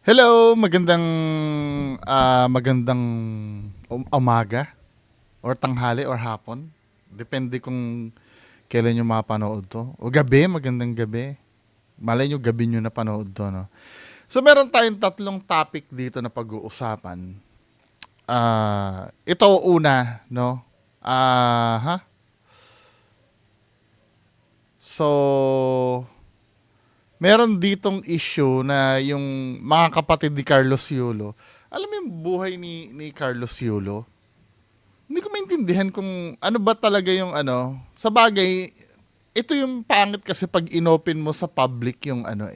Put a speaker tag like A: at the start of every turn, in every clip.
A: Hello, magandang umaga or tanghali or hapon. Depende kung kailan nyo mapanood to. O gabi, magandang gabi. Malay nyo, gabi nyo napanood to, no? So, meron tayong tatlong topic dito na pag-uusapan. Ito una, no? Ha? So, meron ditong issue na yung mga kapatid ni Carlos Yulo. Alam mo yung buhay ni Carlos Yulo? Hindi ko maintindihan kung ano ba talaga yung ano. Sa bagay, ito yung pangit kasi pag inopen mo sa public yung ano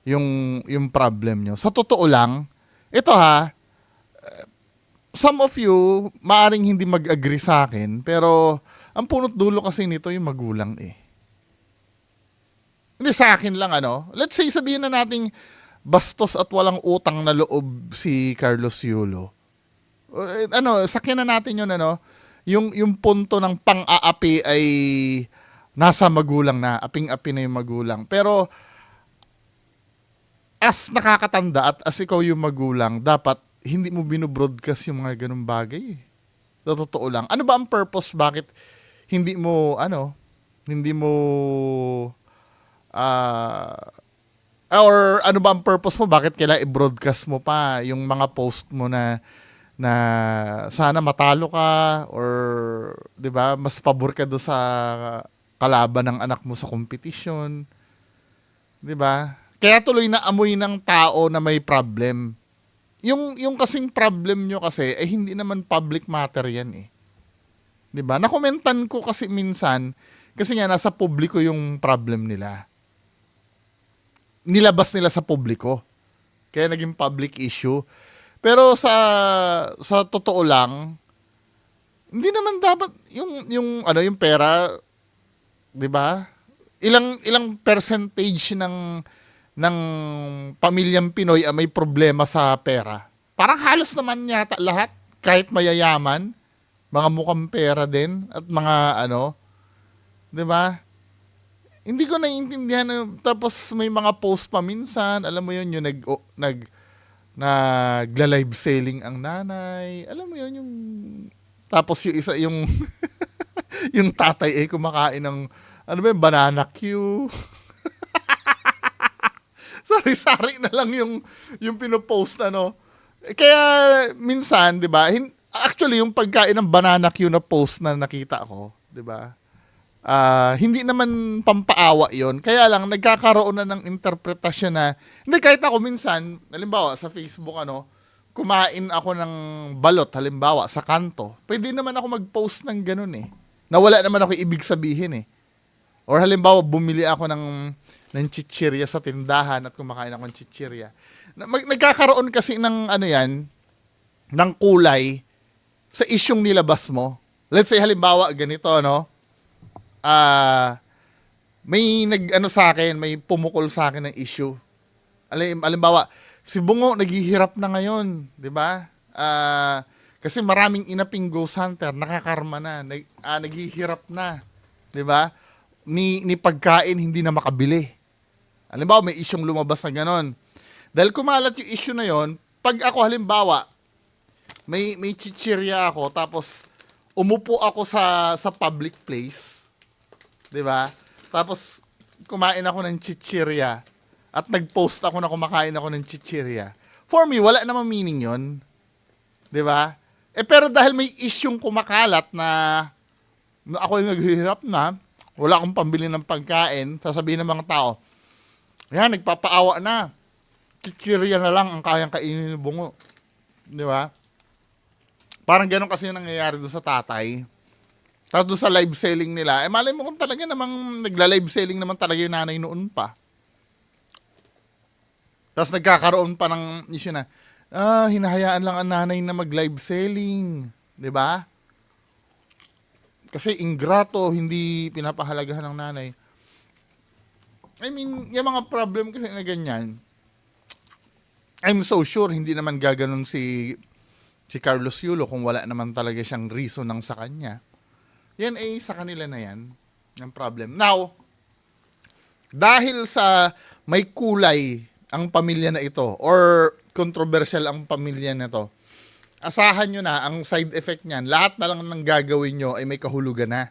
A: yung problem nyo. Sa totoo lang, ito ha, some of you maaring hindi mag-agree sa akin, pero ang punot dulo kasi nito yung magulang eh. Hindi sa akin lang ano. Let's say sabihin na nating bastos at walang utang na loob si Carlos Yulo. Sakyan na natin yun ano. Yung punto ng pang-aapi ay nasa magulang na, aping-api na yung magulang. Pero as nakakatanda at as ikaw yung magulang, dapat hindi mo binobroadcast yung mga ganung bagay. Sa totoo lang. Ano ba ang purpose? Bakit hindi mo ah or ano ba ang purpose mo? Bakit kailangan i-broadcast mo pa yung mga post mo na sana matalo ka or 'di ba mas pabor ka do sa kalaban ng anak mo sa competition, 'di ba? Kaya tuloy na amoy ng tao na may problem. Yung kasing problem nyo kasi ay hindi naman public matter yan eh. 'Di ba? Nakomentan ko kasi minsan kasi nga nasa publiko yung problem nila. Nilabas nila sa publiko. Kaya naging public issue. Pero sa totoo lang, hindi naman dapat yung pera, 'di ba? Ilang percentage ng pamilyang Pinoy ang may problema sa pera. Parang halos naman yata lahat, kahit mayayaman, mga mukhang pera din at mga 'di ba? Hindi ko naiintindihan tapos may mga post pa minsan, alam mo yun, yung nagla-live selling ang nanay. Alam mo yun, yung tapos yung isa yung yung tatay ay kumakain ng ano ba yung banana Q. Sari-sari na lang yung pinopost ano. Kaya minsan, 'di ba? Actually yung pagkain ng banana Q na post na nakita ko, 'di ba? Hindi naman pampaawa yon. Kaya lang, nagkakaroon na ng interpretasyon na, hindi kahit ako minsan, halimbawa sa Facebook, kumain ako ng balot, halimbawa sa kanto, pwede naman ako mag-post ng ganun eh. Na wala naman ako ibig sabihin eh. Or halimbawa, bumili ako ng chichirya sa tindahan at kumakain ako ng chichirya. Nagkakaroon kasi ng ng kulay sa isyong nilabas mo. Let's say halimbawa, ganito, may sa akin, may pumukol sa akin ng issue. Halimbawa, si Bungo naghihirap na ngayon, 'di ba? Kasi maraming inaping ghost hunter, nakakarma na, naghihirap na, 'di ba? Ni pagkain hindi na makabili. Halimbawa, may isyong lumabas na ganon. Dahil kumalat yung issue na yon, pag ako halimbawa, may chichirya ako, tapos umupo ako sa public place, 'di ba? Tapos kumain ako ng chichirya at nag-post ako na kumakain ako ng chichirya. For me, wala namang meaning 'yon. 'Di ba? Pero dahil may isyung kumakalat na ako yung naghihirap na, wala akong pambili ng pagkain, sasabihin ng mga tao, yan, nagpapaawa na. Chichirya na lang ang kayang kainin ni Bungo. 'Di ba? Parang gano'n kasi yung nangyayari doon sa tatay. Tapos doon sa live selling nila, malay mo kung talaga namang nagla-live selling naman talaga yung nanay noon pa. Tapos nagkakaroon pa ng issue na, hinahayaan lang ang nanay na mag-live selling. 'Di ba? Kasi ingrato, hindi pinapahalagahan ng nanay. I mean, yung mga problem kasi na ganyan, I'm so sure hindi naman gaganon si Carlos Yulo kung wala naman talaga siyang reason ng sa kanya. Yan ay sa kanila na yan, yung problem. Now, dahil sa may kulay ang pamilya na ito or controversial ang pamilya na to, asahan nyo na ang side effect niyan, lahat na lang ng gagawin nyo ay may kahulugan na.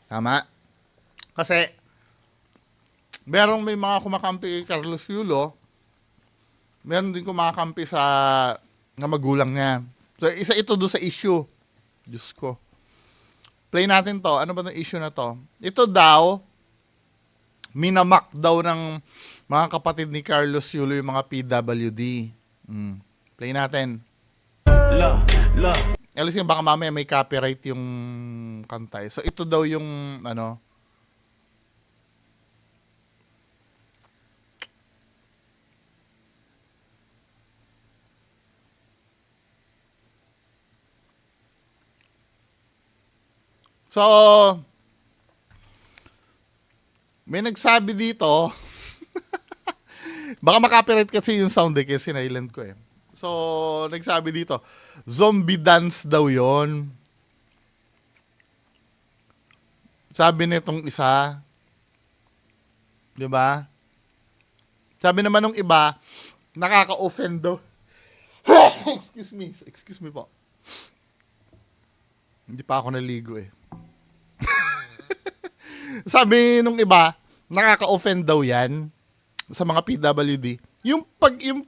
A: Tama? Kasi, may mga kumakampi kay Carlos Yulo, meron din kumakampi sa nga magulang niya. So, isa ito do sa issue. Diyos ko. Play natin to. Ano ba 'tong issue na to? Ito daw, minamak daw ng mga kapatid ni Carlos Yulo yung mga PWD. Play natin. Alisin, baka mamaya may copyright yung kanta. So, ito daw yung, ano, so, may nagsabi dito, baka makapirate kasi yung sound kasi sinailand ko eh. So, nagsabi dito, zombie dance daw yon. Sabi nitong isa, di ba? Sabi naman ng iba, nakaka-offend daw. Excuse me po. Hindi pa ako naligo eh. Sabi nung iba, nakaka-offend daw yan sa mga PWD. Yung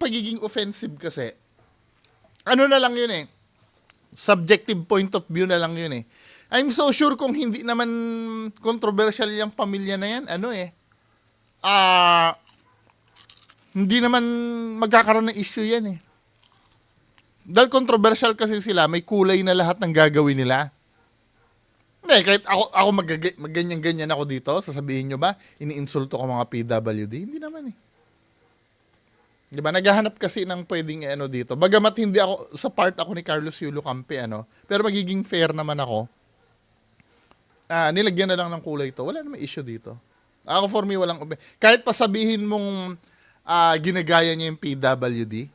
A: pagiging offensive kasi, ano na lang yun eh. Subjective point of view na lang yun eh. I'm so sure kung hindi naman controversial yung pamilya na yan, hindi naman magkakaroon ng issue yan eh. Dahil controversial kasi sila, may kulay na lahat ng gagawin nila. Hindi, kahit ako magganyan-ganyan ako dito, sasabihin nyo ba, iniinsulto ko mga PWD? Hindi naman eh. Di ba? Naghahanap kasi ng pwedeng dito. Bagamat hindi ako, sa part ako ni Carlos Yulo Campe, pero magiging fair naman ako. Nilagyan na lang ng kulay ito. Wala naman issue dito. Ako for me, walang, kahit pa sabihin mong ginagaya niya yung PWD,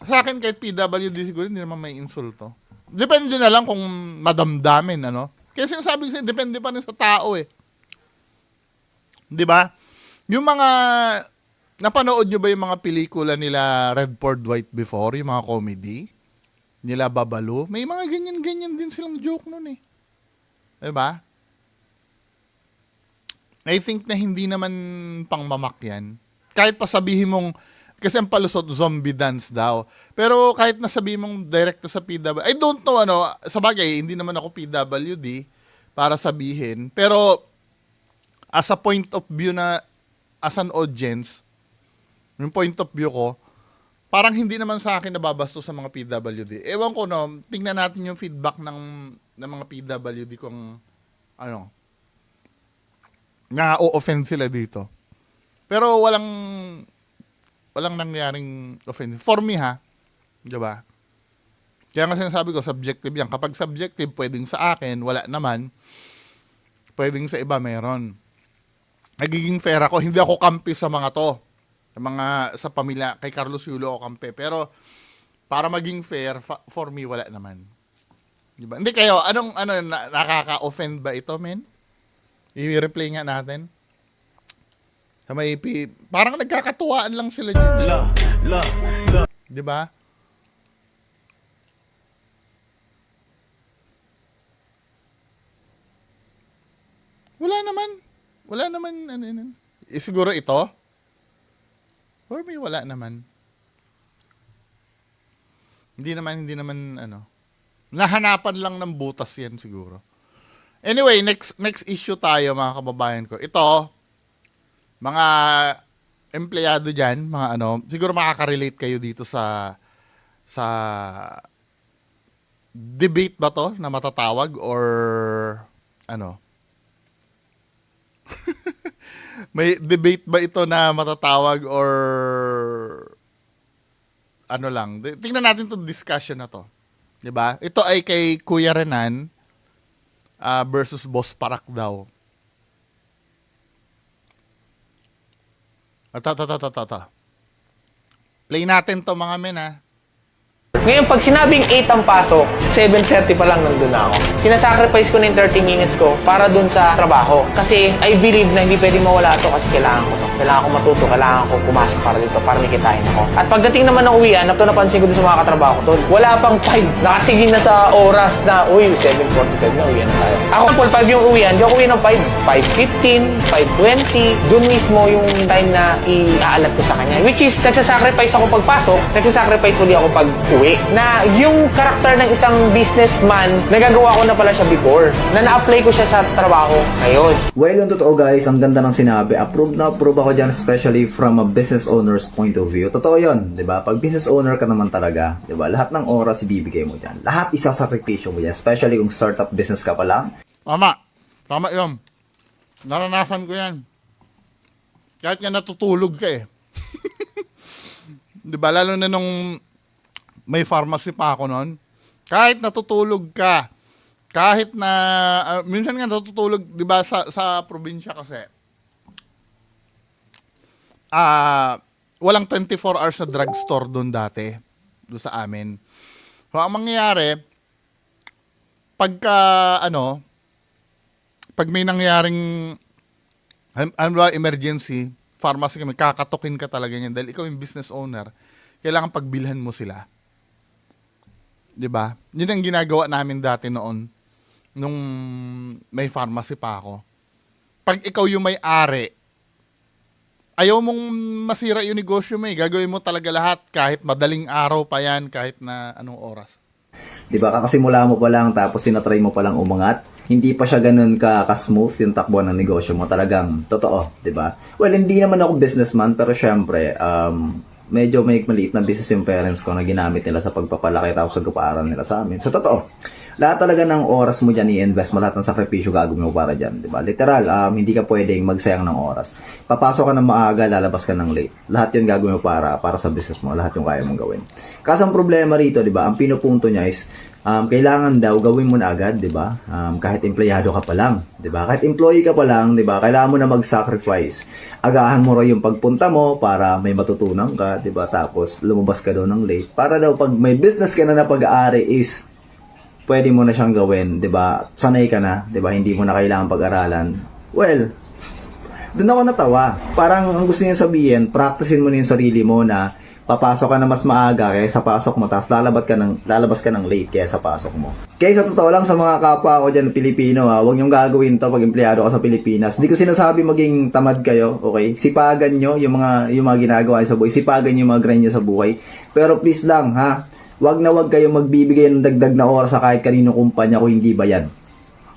A: sa akin kahit PWD siguro, hindi naman may insulto. Depende na lang kung madamdamin, Kaya sinasabi ko depende pa rin sa tao eh. Di ba? Yung mga, napanood nyo ba yung mga pelikula nila Redford White before, yung mga comedy? Nila Babalu? May mga ganyan-ganyan din silang joke nun eh. Di ba? I think na hindi naman pangmamak yan. Kahit pa sabihin mong, kasi ang palusot, zombie dance daw. Pero kahit nasabi mong direct sa PWD, I don't know sa bagay, hindi naman ako PWD para sabihin. Pero as a point of view na, as an audience, yung point of view ko, parang hindi naman sa akin nababasto sa mga PWD. Ewan ko tingnan natin yung feedback ng mga PWD kung na-offend sila dito. Pero walang nangyaring offensive. For me diba? Kaya nga sinasabi ko, subjective yan. Kapag subjective, pwedeng sa akin, wala naman. Pwedeng sa iba, meron. Nagiging fair ako. Hindi ako kampi sa mga to. Sa pamilya, kay Carlos Yulo ako kampi. Pero, para maging fair, for me, wala naman. Diba? Hindi kayo, nakaka-offend ba ito, men? I-replay nga natin. Sa may parang nagkakatuwaan lang sila dyan. Di ba? Wala naman, siguro ito? For me, wala naman. Hindi naman, nahanapan lang ng butas yan siguro. Anyway, next issue tayo, mga kababayan ko. Ito, mga empleyado dyan, mga siguro makaka-relate kayo dito sa debate ba to na matatawag or may debate ba ito na matatawag or lang. Tingnan natin itong discussion na to. Diba? Ito ay kay Kuya Renan versus Boss Parak daw. Play natin to mga men
B: Ngayon, pag sinabing 8 ang pasok, 7:30 pa lang nandun na ako. Sinasacrifice ko na yung 30 minutes ko para dun sa trabaho. Kasi I believe na hindi pwede mawala ito kasi kailangan ko to. Kailangan ko matuto, kailangan ko pumasok para dito, para may kitain ako. At pagdating naman ng uwian, napansin ko dun sa mga katrabaho ko, wala pang 5. Nakatingin na sa oras na, uy, 7:45 na, uwian na tayo. Ako, 5 yung uwian, di ako uwi ng 5. 5:15, 5:20, dun mismo yung time na iaalat ko sa kanya. Which is, nagsasacrifice ako pagpasok, nagsasacrifice uli ako pag uwi. Na yung karakter ng isang businessman, nagagawa ko na pala siya before. Na na-apply ko siya sa trabaho ngayon.
C: Well, yung totoo guys, ang ganda ng sinabi. Approve na approve ako dyan, especially from a business owner's point of view. Totoo yun, di ba? Pag business owner ka naman talaga, di ba? Lahat ng oras ibibigay mo dyan. Lahat isasakripisyo mo dyan, especially kung startup business ka pa lang.
A: Tama. Tama yun. Naranasan ko yan. Kahit nga natutulog ka eh. Di ba? Lalo na nung may pharmacy pa ako noon. Kahit natutulog ka, kahit na, minsan nga natutulog, di ba, sa probinsya kasi, walang 24 hours sa drugstore doon dati, doon sa amin. So, ang mangyayari, pag may nangyaring, emergency, pharmacy kami, kakatukin ka talaga niyan dahil ikaw yung business owner, kailangan pagbilhan mo sila. 'Di ba? Yun ang ginagawa namin dati noon nung may pharmacy pa ako. Pag ikaw yung may-ari, ayaw mong masira yung negosyo mo eh. Gagawin mo talaga lahat kahit madaling araw pa yan, kahit na anong oras.
C: Di ba? Kakasimula mo pa lang, tapos sinatry mo pa lang umangat. Hindi pa siya ganun ka-smooth yung takbo ng negosyo mo. Talagang totoo, di ba? Well, hindi naman ako businessman, pero syempre, medyo may maliit na business yung parents ko na ginamit nila sa pagpapalaki tapos sa pag-aaral nila sa amin. So, totoo. Lahat talaga ng oras mo dyan i-invest mo, lahat ng sakripisyo gagawin mo para dyan. Diba? Literal, hindi ka pwedeng magsayang ng oras. Papasok ka ng maaga, lalabas ka ng late. Lahat yun gagawin mo para sa business mo. Lahat yung kaya mong gawin. Kaso ang problema rito, diba? Ang pinupunto niya is, kailangan daw gawin mo na agad, 'di ba? Kahit empleyado ka pa lang, 'di ba? Kahit employee ka pa lang, 'di ba? Kailangan mo na mag-sacrifice. Agahan mo rin yung pagpunta mo para may matutunan ka, 'di ba? Tapos lumabas ka daw ng late. Para daw pag may business ka na pag-aari is pwede mo na siyang gawin, 'di ba? Sanay ka na, 'di ba? Hindi mo na kailangan pag-aralan. Well, doon ako natawa. Parang ang gusto niya sabihin, practicein mo na yung sarili mo na papasok ka na mas maaga kaysa pasok mo, tapos lalabas ka ng late kaysa pasok mo. Kaya sa totoo lang sa mga kapwa ko dyan Pilipino, huwag niyong gagawin to pag empleyado ka sa Pilipinas. Hindi ko sinasabi maging tamad kayo, okay? Sipagan nyo yung mga ginagawa sa buhay, sipagan nyo yung mga grind nyo sa buhay. Pero please lang, wag na wag kayo magbibigay ng dagdag na oras sa kahit kanino kumpanya kung hindi bayad.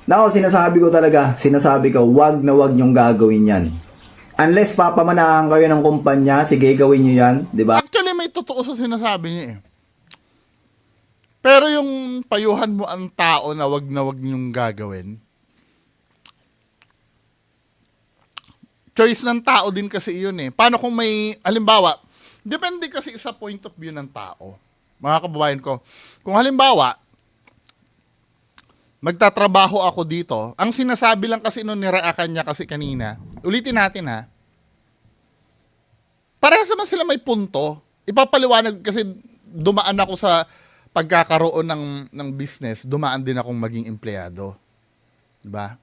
C: Nako, sinasabi ko, wag na wag nyong gagawin yan. Unless papamanahan kayo ng kumpanya, sige, gawin nyo yan, di ba?
A: Actually, may totoo sa sinasabi niya eh. Pero yung payuhan mo ang tao na wag niyong gagawin, choice ng tao din kasi yun eh. Paano kung may, halimbawa, depende kasi sa point of view ng tao. Mga kababayan ko, kung halimbawa, magtatrabaho ako dito, ang sinasabi lang kasi nung niraakan niya kasi kanina, ulitin natin parehas naman sila may punto. Ipapaliwanag kasi dumaan ako sa pagkakaroon ng business, dumaan din akong maging empleyado. Diba?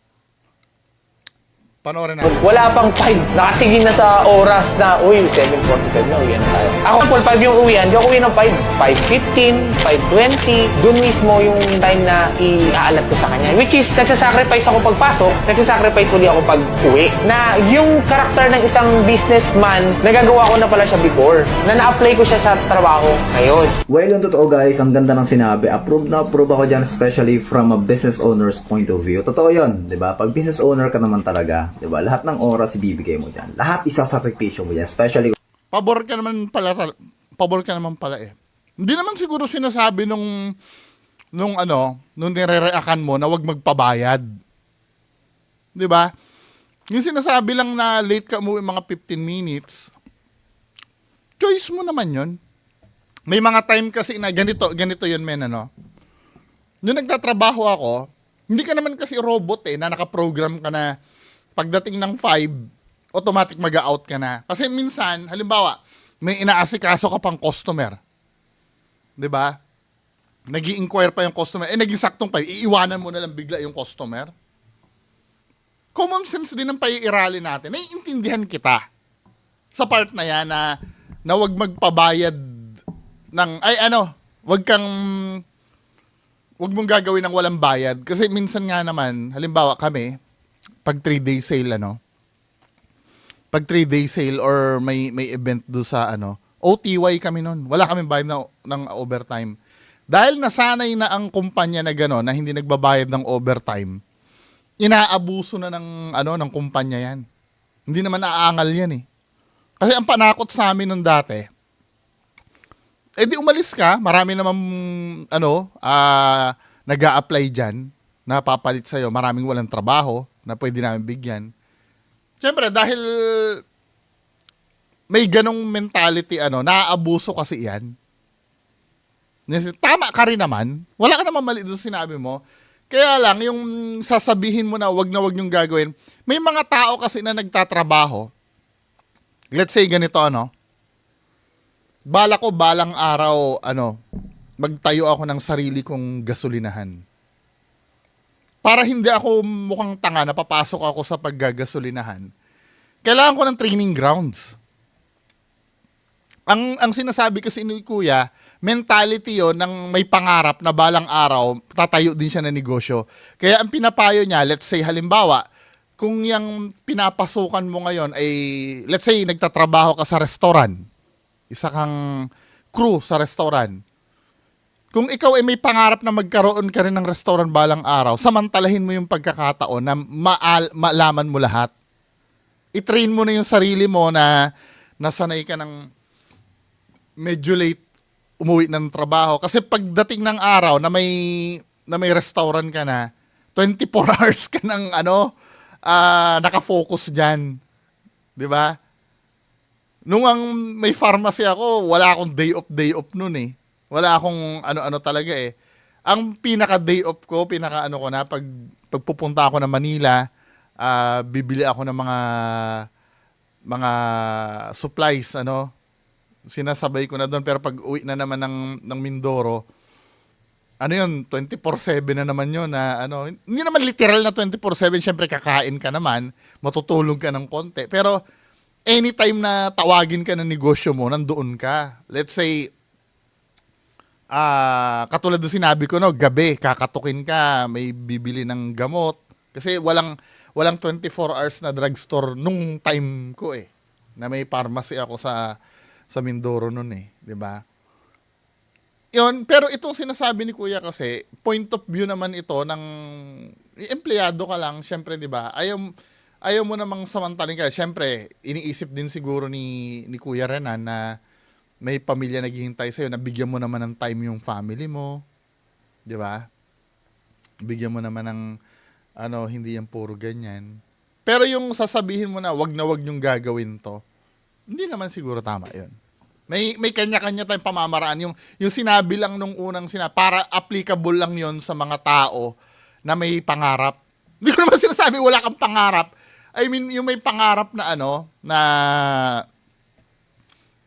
A: Panoorin natin.
B: Wala pang 5. Nakatingin na sa oras na, uy, 7:45 na, uwian na tayo. Ako, 5 yung uwian, di ako uwi ng 5. 5:15, 5:20, dun mismo yung time na iaalat ko sa kanya. Which is, nagsasacrifice ako pagpasok, nagsasacrifice uli ako pag uwi. Na yung karakter ng isang businessman, nagagawa ko na pala siya before. Na na-apply ko siya sa trabaho ngayon.
C: Well, yung totoo guys, ang ganda ng sinabi. Approve na approve ako dyan, especially from a business owner's point of view. Totoo yun, di ba? Pag business owner ka naman talaga, diba? Lahat ng oras ibibigay mo dyan. Lahat isasakripisyo mo dyan. Especially
A: Pabor ka naman pala eh. Hindi naman siguro sinasabi nung nire-reakan mo na wag magpabayad. 'Di ba? Yung sinasabi lang na late ka umuwi mga 15 minutes. Choice mo naman 'yon. May mga time kasi na ganito 'yun men ano. Nung nagtatrabaho ako, hindi ka naman kasi robot na naka-program ka na pagdating ng 5, automatic mag-out ka na. Kasi minsan, halimbawa, may inaasikaso ka pang customer. 'di ba? Nag-i-inquire pa yung customer. Naging saktong pa, iiwanan mo na lang bigla yung customer. Common sense din ang paiirali natin. Naiintindihan kita sa part na yan na wag magpabayad ng, wag mong gagawin ng walang bayad. Kasi minsan nga naman, halimbawa kami, pag 3-day sale, pag 3-day sale or may event do sa OTY kami nun. Wala kaming bayad ng overtime. Dahil nasanay na ang kumpanya na gano'n, na hindi nagbabayad ng overtime, inaabuso na ng kumpanya yan. Hindi naman naaangal yan eh. Kasi ang panakot sa amin nung dati, di umalis ka, marami naman, nag-a-apply dyan, na papalit sa'yo, maraming walang trabaho, na pwede namin bigyan. Siyempre, dahil may ganong mentality, naaabuso kasi yan. Tama ka rin naman. Wala ka naman mali doon sinabi mo. Kaya lang, yung sasabihin mo na wag niyong gagawin, may mga tao kasi na nagtatrabaho. Let's say ganito, balang araw, magtayo ako ng sarili kong gasolinahan. Para hindi ako mukhang tanga na papasok ako sa paggagasolinahan, kailangan ko ng training grounds. Ang sinasabi kasi ni Kuya, mentality yon ng may pangarap na balang araw, tatayo din siya ng negosyo. Kaya ang pinapayo niya, let's say halimbawa, kung yung pinapasukan mo ngayon ay, let's say, nagtatrabaho ka sa restaurant, isa kang crew sa restaurant. Kung ikaw ay may pangarap na magkaroon ka rin ng restaurant balang araw, samantalahin mo yung pagkakataon na malaman mo lahat. I-train mo na yung sarili mo na nasanay ka ng medyo late umuwi ng trabaho. Kasi pagdating ng araw na may restaurant ka na, 24 hours ka ng nakafocus dyan. Di ba? Nung may pharmacy ako, wala akong day off nun eh. Wala akong ano talaga eh. Ang pinaka day off ko, pagpupunta ako ng Manila, bibili ako ng mga supplies, sinasabay ko na doon. Pero pag uwi na naman ng Mindoro, 24/7 na naman yun na hindi naman literal na 24/7, syempre kakain ka naman, matutulog ka ng konti. Pero anytime na tawagin ka ng negosyo mo, nandoon ka. Let's say, katulad ng sinabi ko, gabi, kakatukin ka, may bibili ng gamot. Kasi walang 24 hours na drugstore nung time ko eh. Na may pharmacy ako sa Mindoro nun eh. 'Di ba? Yun, pero itong sinasabi ni Kuya kasi, point of view naman ito ng empleyado ka lang, syempre 'di ba? Ayaw mo namang samantaling ka. Syempre, iniisip din siguro ni Kuya Renan na may pamilya naghihintay sa'yo, nabigyan mo naman ng time yung family mo. 'Di ba? Bigyan mo naman ng hindi yan puro ganyan. Pero yung sasabihin mo na wag niyong gagawin to, hindi naman siguro tama 'yun. May kanya-kanya tayong pamamaraan. Yung sinabi lang nung unang para applicable lang 'yon sa mga tao na may pangarap. Hindi ko naman sinasabi wala kang pangarap. I mean, yung may pangarap na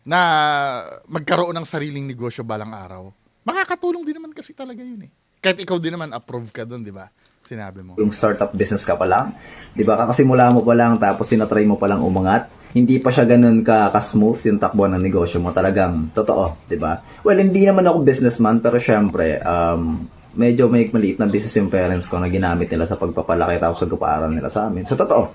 A: na magkaroon ng sariling negosyo balang araw. Makakatulong din naman kasi talaga 'yun eh. Kahit ikaw din naman approve ka doon, 'di ba? Sinabi mo.
C: Yung startup business ka pa lang, 'di ba? Kakasimula mo pa lang tapos sinatry mo pa lang umangat. Hindi pa siya ganun ka-smooth yung takbo ng negosyo mo. Talagang totoo, 'di ba? Well, hindi naman ako businessman pero syempre, medyo may maliit na business yung parents ko na ginamit nila sa pagpapalaki tapos sa pag-aaral nila sa amin. So totoo.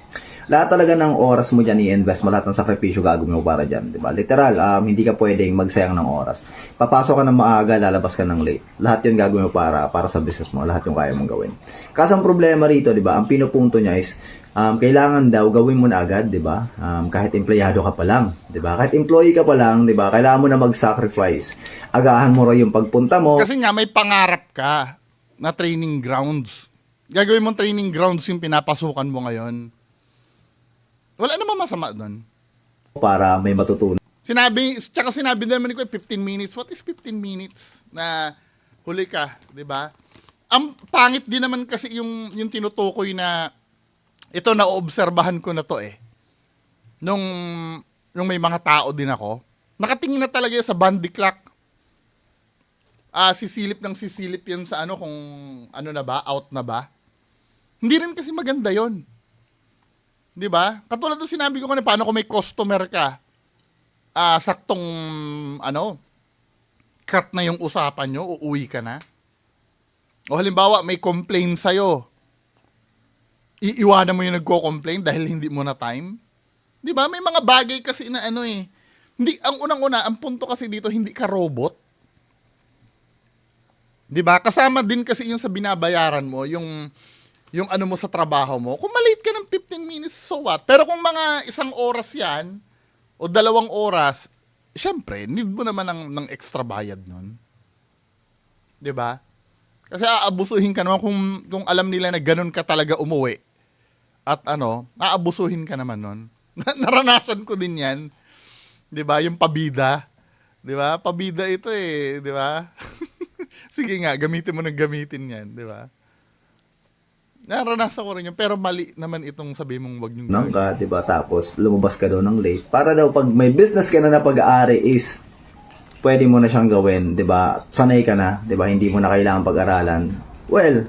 C: Lahat talaga ng oras mo diyan i-invest mo, lahat ng sakripisyo gagawin mo para diyan, 'di ba? Literal, hindi ka pwedeng magsayang ng oras. Papasok ka ng maaga, lalabas ka ng late. Lahat 'yun gagawin mo para sa business mo, lahat yung kaya mong gawin. Kaso ang problema rito, 'di ba? Ang pinupunto niya is kailangan daw gawin mo na agad, 'di ba? Kahit empleyado ka pa lang, 'di ba? Kahit employee ka pa lang, 'di ba? Kailangan mo na mag-sacrifice. Agahan mo raw yung pagpunta mo.
A: Kasi nga may pangarap ka na training grounds. Gagawin mong training grounds yung pinapasukan mo ngayon. Wala namang masama doon.
C: Para may matutunan.
A: Sinabi naman ni ko 15 minutes. What is 15 minutes na huli ka, 'di ba? Ang pangit din naman kasi yung tinutukoy na ito, naoobserbahan ko na to eh. Nung may mga tao din ako, nakatingin na talaga sa bandy clock. sisilip yan sa ano, kung ano na ba, out na ba. Hindi rin kasi maganda yon. Di ba? Katulad ng sinabi ko kanina, paano kung may customer ka, saktong, ano, cut na yung usapan nyo, uuwi ka na. O halimbawa, may complaint sa'yo, iiwanan mo yung nagko-complain dahil hindi mo na time. Di ba? May mga bagay kasi na ano eh. Hindi, ang unang-una, ang punto kasi dito, hindi ka robot. Di ba? Kasama din kasi yung sa binabayaran mo, yung ano mo sa trabaho mo. Kung malate ka ng 15 minutes, so what? Pero kung mga 1 oras yan, o 2 oras, syempre, need mo naman ng extra bayad nun. Di ba? Kasi aabusuhin ka naman kung alam nila na ganun ka talaga umuwi. At ano, aabusuhin ka naman nun. Naranasan ko din yan. Di ba? Yung pabida. Di ba? Pabida ito eh. Di ba? Sige nga, gamitin mo ng gamitin yan. Di ba? Naranasan ko rin yun. Pero mali naman itong sabi mong wag yung
C: Nang ka, di ba? Tapos, lumabas ka daw ng late. Para daw, pag may business ka na na pag-aari is, pwede mo na siyang gawin, di ba? Sanay ka na, di ba? Hindi mo na kailangan pag-aralan. Well,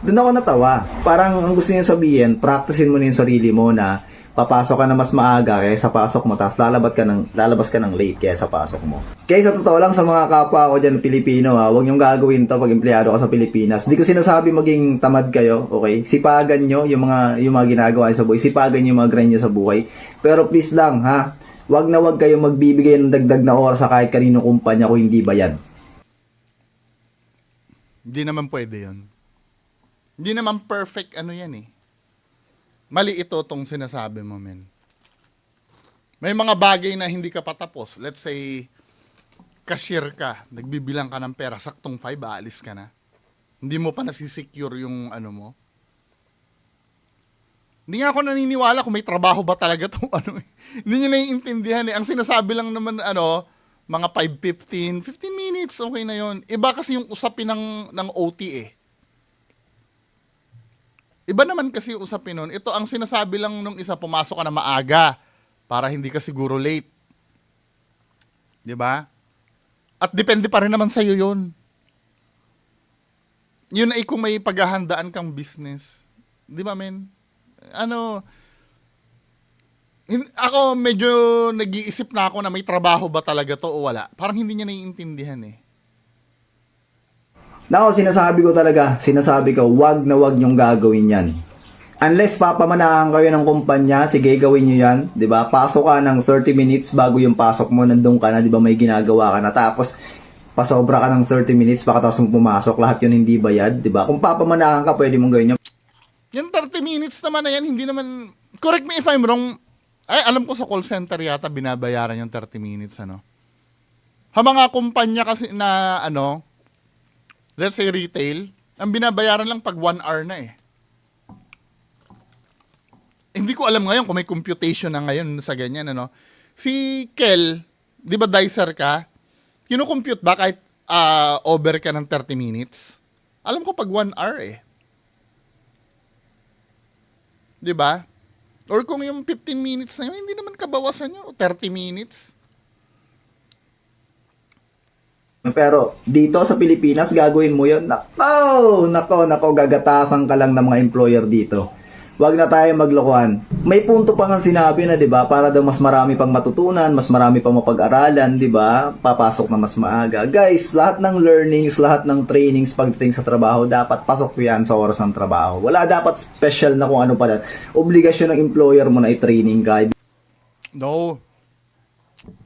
C: doon ako natawa. Parang ang gusto niya sabihin, practicein mo na yung sarili mo na papasok ka na mas maaga kaysa pasok mo, tapos lalabas ka ng late kaysa pasok mo. Kaya sa totoo lang sa mga kapwa ko dyan, Pilipino, huwag niyong gagawin to pag empleyado ka sa Pilipinas. Di ko sinasabi maging tamad kayo, okay? Sipagan nyo yung mga ginagawa nyo sa buhay. Sipagan nyo yung mga grind nyo sa buhay. Pero please lang, ha? Wag na wag kayong magbibigay ng dagdag na oras sa kahit kanino kumpanya kung hindi bayad.
A: Hindi naman pwede yun. Hindi naman perfect ano yan eh. Mali ito tong sinasabi mo, men. May mga bagay na hindi ka patapos. Let's say, cashier ka, nagbibilang ka ng pera, saktong 5, aalis ka na. Hindi mo pa nasisecure yung ano mo. Hindi nga ako naniniwala kung may trabaho ba talaga itong ano eh. Hindi nyo naiintindihan eh. Ang sinasabi lang naman ano, mga 5:15, 15 minutes, okay na yon. Iba kasi yung usapin ng OT eh. Iba naman kasi yung usapin nun. Ito ang sinasabi lang nung isa, pumasok ka na maaga para hindi ka siguro late. 'Di ba? At depende pa rin naman sa iyo 'yon. Yun ay kung may paghahandaan kang business. 'Di ba, men? Ano, ako medyo nag-iisip na ako na may trabaho ba talaga to o wala. Parang hindi niya naiintindihan eh.
C: Nako, sinasabi ko, wag na wag nyong gagawin yan. Unless papamanahan kayo ng kumpanya, sige, gawin nyo yan, di ba? Pasok ka ng 30 minutes bago yung pasok mo, nandun ka na, di ba, may ginagawa ka na. Tapos, pasobra ka ng 30 minutes, pakatapos mong pumasok, lahat yun hindi bayad, di ba? Kung papamanahan ka, pwede mong gawin yun.
A: Yung 30 minutes naman na yan, hindi naman, correct me if I'm wrong, ay, alam ko sa call center yata, binabayaran yung 30 minutes, ano. Ha, mga kumpanya kasi na, ano, let's say retail, ang binabayaran lang pag 1 hour na eh. Hindi ko alam ngayon kung may computation na ngayon sa ganyan, ano. Si Kel, di ba dicer ka? Kino-compute ba kahit over ka ng 30 minutes? Alam ko pag 1 hour eh. Di ba? Or kung yung 15 minutes na yun, hindi naman kabawasan yun. 30 minutes.
C: Pero dito sa Pilipinas, gagawin mo yun. Nako, gagatasan ka lang ng mga employer dito. Wag na tayo maglokohan. May punto pa nga sinabi na, 'di ba, para daw mas marami pang matutunan, mas marami pang mapag-aralan, 'di ba? Papasok na mas maaga. Guys, lahat ng learnings, lahat ng trainings pagdating sa trabaho, dapat pasok 'yan sa oras ng trabaho. Wala dapat special na kung ano pa. Obligasyon ng employer mo na i-training ka.
A: No.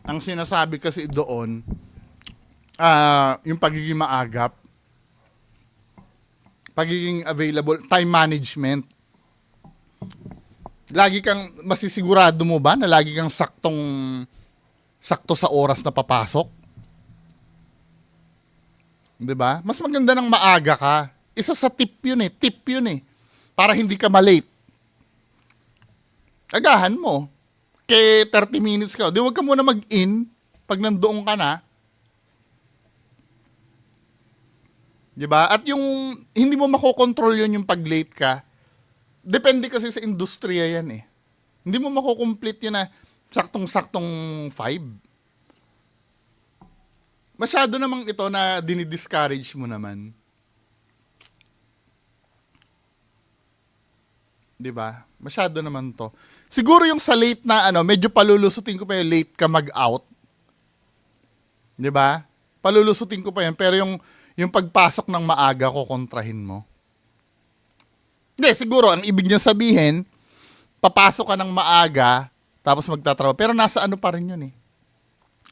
A: Ang sinasabi kasi doon, yung pagiging maagap, pagiging available, time management. Lagi kang masisigurado mo ba na lagi kang sakto sa oras na papasok? 'Di ba? Mas maganda ng maaga ka. Isa sa tip 'yun eh. Para hindi ka malate. Agahan mo. Kaya 30 minutes ka. Di wag ka muna mag-in pag nandoon ka na. 'Di ba? At yung hindi mo makokontrol 'yun yung pag-late ka. Depende kasi sa industriya yan eh. Hindi mo makukomplete yun na saktong-saktong 5. masyado namang ito na dinidiscourage mo naman. 'Di ba? Masyado naman to. Siguro yung sa late na medyo palulusutin ko pa yung late ka mag-out. 'Di ba? Palulusutin ko pa yan, pero yung pagpasok ng maaga ko kontrahin mo. Hindi, siguro ang ibig niya sabihin, papasok ka ng maaga tapos magtatrabaho. Pero nasa ano pa rin yun eh.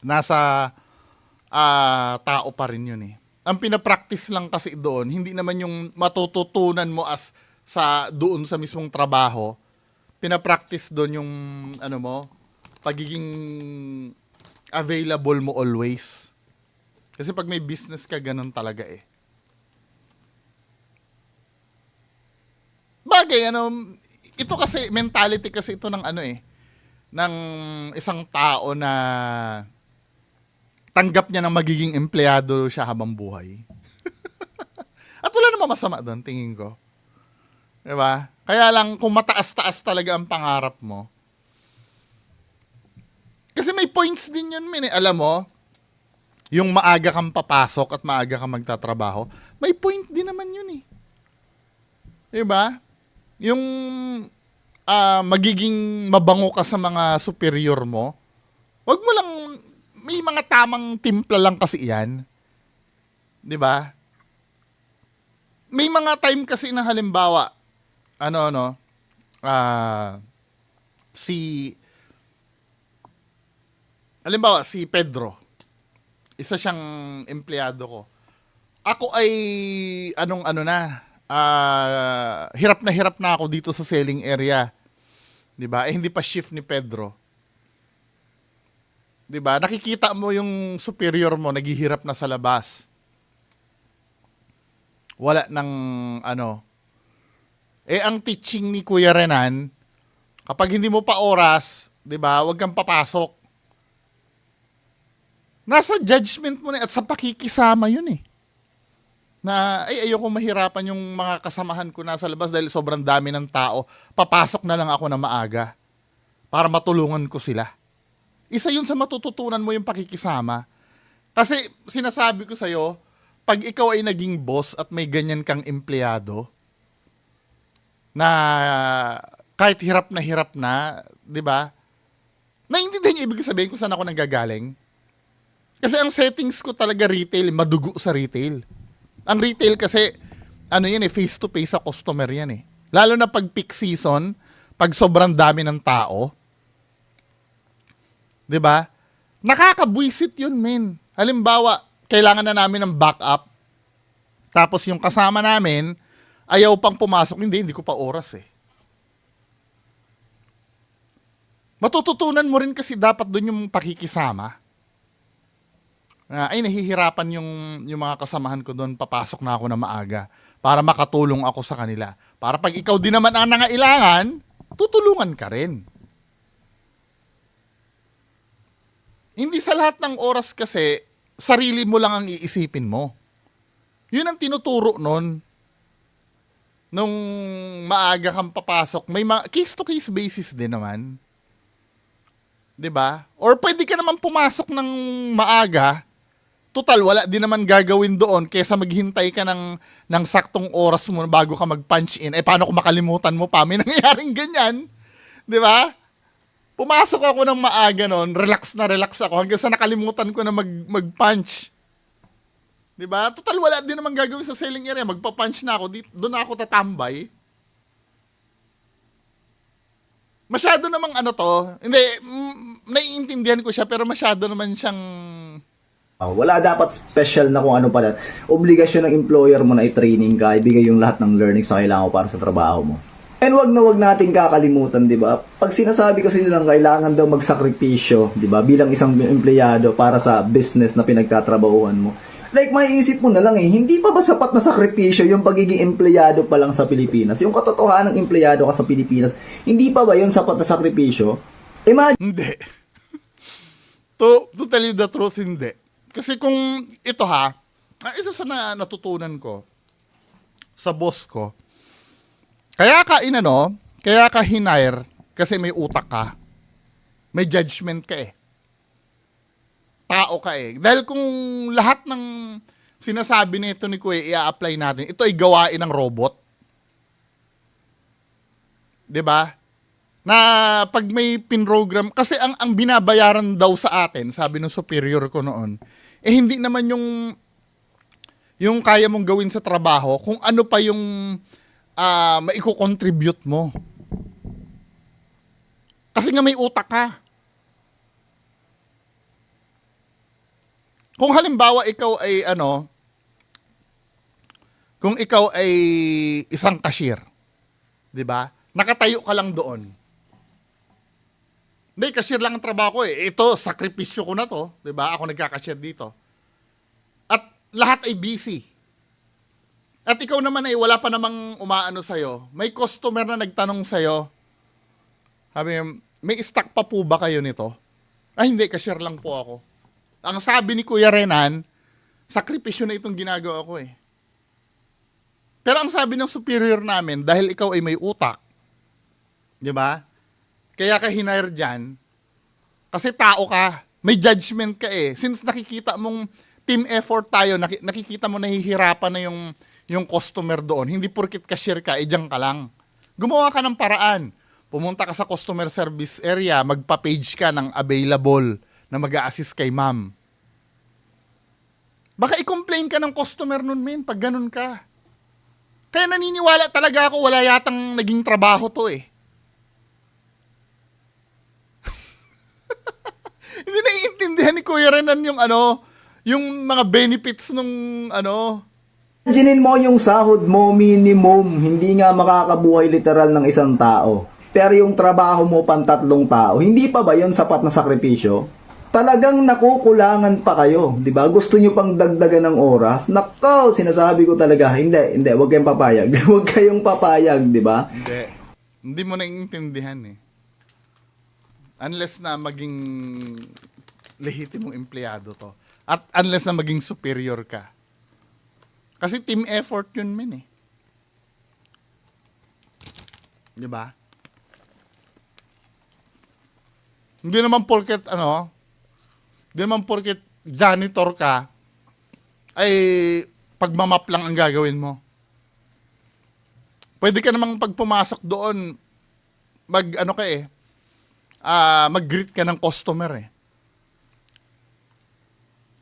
A: Nasa tao pa rin yun eh. Ang pinapractice lang kasi doon, hindi naman yung matututunan mo doon sa mismong trabaho. Pinapractice doon yung pagiging available mo always. Kasi pag may business ka, ganun talaga eh. Bagay, ito kasi, mentality kasi ito ng ng isang tao na tanggap niya na magiging empleyado siya habang buhay. At wala namang masama doon, tingin ko. Diba? Kaya lang, kung mataas-taas talaga ang pangarap mo, kasi may points din yun, alam mo, yung maaga kang papasok at maaga kang magtatrabaho, may point din naman yun eh. Diba? Yung magiging mabango ka sa mga superior mo, wag mo lang, may mga tamang timpla lang kasi yan. Diba? May mga time kasi na halimbawa, si Pedro, isa siyang empleyado ko. Ako ay hirap na ako dito sa selling area. 'Di ba? Hindi pa shift ni Pedro. 'Di ba? Nakikita mo yung superior mo naghihirap na sa labas. Wala nang ang teaching ni Kuya Renan, kapag hindi mo pa oras, 'di ba? Huwag kang papasok. Nasa judgment mo na at sa pakikisama yun eh. Na ayoko mahirapan yung mga kasamahan ko nasa labas dahil sobrang dami ng tao. Papasok na lang ako na maaga para matulungan ko sila. Isa yun sa matututunan mo yung pakikisama. Kasi sinasabi ko sa'yo, pag ikaw ay naging boss at may ganyan kang empleyado, na kahit hirap na, di ba? Naiintindihan niyo ibig sabihin kung saan ako nanggagaling? Kasi ang settings ko talaga retail, madugo sa retail. Ang retail kasi, face to face sa customer yan eh. Lalo na pag peak season, pag sobrang dami ng tao. 'Di ba? Nakakabwisit yun, men. Halimbawa, kailangan na namin ng backup. Tapos yung kasama namin, ayaw pang pumasok. Hindi ko pa oras eh. Matututunan mo rin kasi dapat doon yung pakikisama. Nahihirapan yung mga kasamahan ko doon, papasok na ako na maaga para makatulong ako sa kanila. Para pag ikaw din naman ang nangailangan, tutulungan ka rin. Hindi sa lahat ng oras kasi, sarili mo lang ang iisipin mo. Yun ang tinuturo nun. Nung maaga kang papasok, may case-to-case basis din naman. 'Di ba? Or pwede ka naman pumasok ng maaga, total, wala din naman gagawin doon kaysa maghintay ka ng saktong oras mo bago ka mag-punch in. Paano kung makalimutan mo pa? May nangyayaring ganyan. Di ba? Pumasok ako ng maaga noon, relax ako hanggang sa nakalimutan ko na mag-punch. Di ba? Total, wala din naman gagawin sa selling area. Magpa-punch na ako. Doon na ako tatambay. Masyado namang hindi, naiintindihan ko siya pero masyado naman siyang
C: wala dapat special na kung ano pala. Obligasyon ng employer mo na i-training ka, ibigay yung lahat ng learnings na kailangan mo para sa trabaho mo. And wag natin kakalimutan, di ba? Pag sinasabi kasi nilang kailangan daw magsakripisyo, di ba? Bilang isang empleyado para sa business na pinagtatrabahuhan mo. Like, maiisip mo na lang hindi pa ba sapat na sakripisyo yung pagiging empleyado pa lang sa Pilipinas? Yung katotohanan ng empleyado ka sa Pilipinas, hindi pa ba yun sapat na sakripisyo? Imagine.
A: Hindi. To tell you the truth, hindi. Kasi kung ito isa sa natutunan ko sa boss ko, kaya ka hinire kasi may utak ka. May judgment ka eh. tao ka eh. Dahil kung lahat ng sinasabi nito ni Kuya i-apply natin, ito ay gawain ng robot. 'Di ba? Na pag may pinrogram, kasi ang binabayaran daw sa atin, sabi ng superior ko noon, eh hindi naman yung kaya mong gawin sa trabaho, kung ano pa yung maiko-contribute mo. Kasi nga may utak ka. Kung halimbawa ikaw ay kung ikaw ay isang cashier, 'di ba? Nakatayo ka lang doon. Hindi, cashier lang ang trabaho ko eh. Ito, sakripisyo ko na to. 'Di ba? Ako nagka-cashier dito. At lahat ay busy. At ikaw naman ay wala pa namang umaano sa'yo. May customer na nagtanong sa'yo. Sabi niya, may stock pa po ba kayo nito? Ay, hindi, cashier lang po ako. Ang sabi ni Kuya Renan, sakripisyo na itong ginagawa ko eh. Pero ang sabi ng superior namin, dahil ikaw ay may utak, 'di ba? Kaya ka hinire dyan, kasi tao ka, may judgment ka eh. Since nakikita mong team effort tayo, nakikita mo nahihirapan na yung customer doon, hindi porkit cashier ka, dyan ka lang. Gumawa ka ng paraan. Pumunta ka sa customer service area, magpa-page ka ng available na mag-a-assist kay ma'am. Baka i-complain ka ng customer nun, men, pag ganun ka. Kaya naniniwala talaga ako, wala yatang naging trabaho to eh. Hindi naiintindihan ni Kuya Renan yung mga benefits nung
C: Imaginin mo yung sahod mo minimum, hindi nga makakabuhay literal ng isang tao. Pero yung trabaho mo pantatlong tao, hindi pa ba yun sapat na sakripisyo? Talagang nakukulangan pa kayo, di ba? Gusto nyo pang dagdagan ng oras? Nakaw, sinasabi ko talaga, hindi, huwag kayong papayag. Huwag kayong papayag, di ba?
A: Hindi mo naiintindihan eh. Unless na maging lehitimong empleyado to. At unless na maging superior ka. Kasi team effort yun, men eh. Di ba? Hindi naman porket janitor ka, ay pagmamap lang ang gagawin mo. Pwede ka namang pag pumasok doon, mag-greet ka ng customer eh.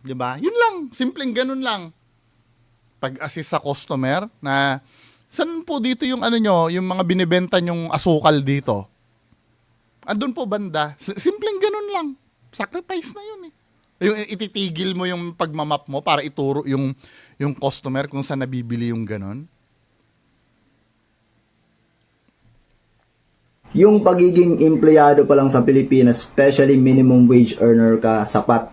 A: 'Di ba? Yun lang, simpleng ganun lang. Pag-assist sa customer na saan po dito yung yung mga binibenta nyong asukal dito? Andun po banda. Simpleng ganun lang. Sacrifice na yun eh. Yung ititigil mo yung pagmamap mo para ituro yung customer kung saan nabibili yung ganun.
C: Yung pagiging empleyado pa lang sa Pilipinas, especially minimum wage earner ka, sapat,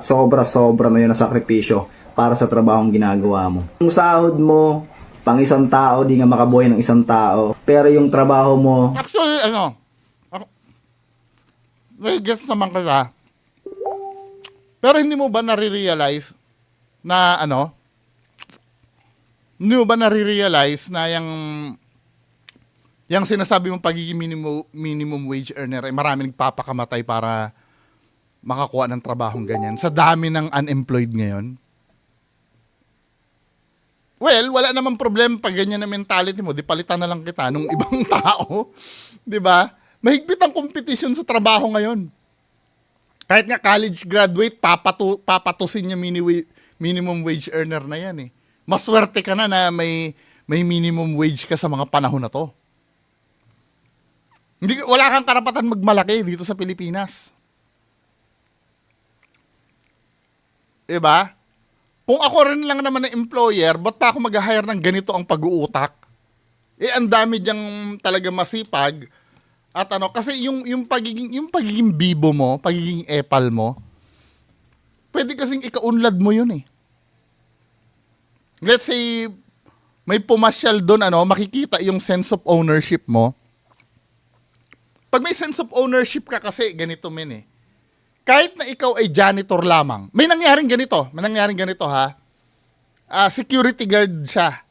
C: sobra-sobra na yun na sakripisyo para sa trabahong ginagawa mo. Yung sahod mo, pang isang tao, di nga makabuhay ng isang tao. Pero yung trabaho mo...
A: Actually, guess naman ka. Pero hindi mo ba nare-realize na hindi mo ba nare-realize na yung sinasabi mong pagiging minimum wage earner ay marami nagpapakamatay para makakuha ng trabahong ganyan sa dami ng unemployed ngayon? Well, wala namang problem pag ganyan na mentality mo, di palitan na lang kita nung ibang tao. Di ba? Mahigpit ang competition sa trabaho ngayon. Kahit nga college graduate, papatusin niya minimum wage earner na yan eh. Maswerte ka na may minimum wage ka sa mga panahon na to. Wala kang karapatan magmalaki dito sa Pilipinas. Diba? Kung ako rin lang naman na employer, ba't pa ako mag-hire ng ganito ang pag-uutak? Ang dami diyang talaga masipag. At kasi yung pagiging bibo mo, pagiging epal mo, pwede kasing ikaunlad mo yun eh. Let's say, may pumasyal doon, makikita yung sense of ownership mo. Pag may sense of ownership ka kasi, ganito men eh. Kahit na ikaw ay janitor lamang, may nangyaring ganito ha. Security guard siya.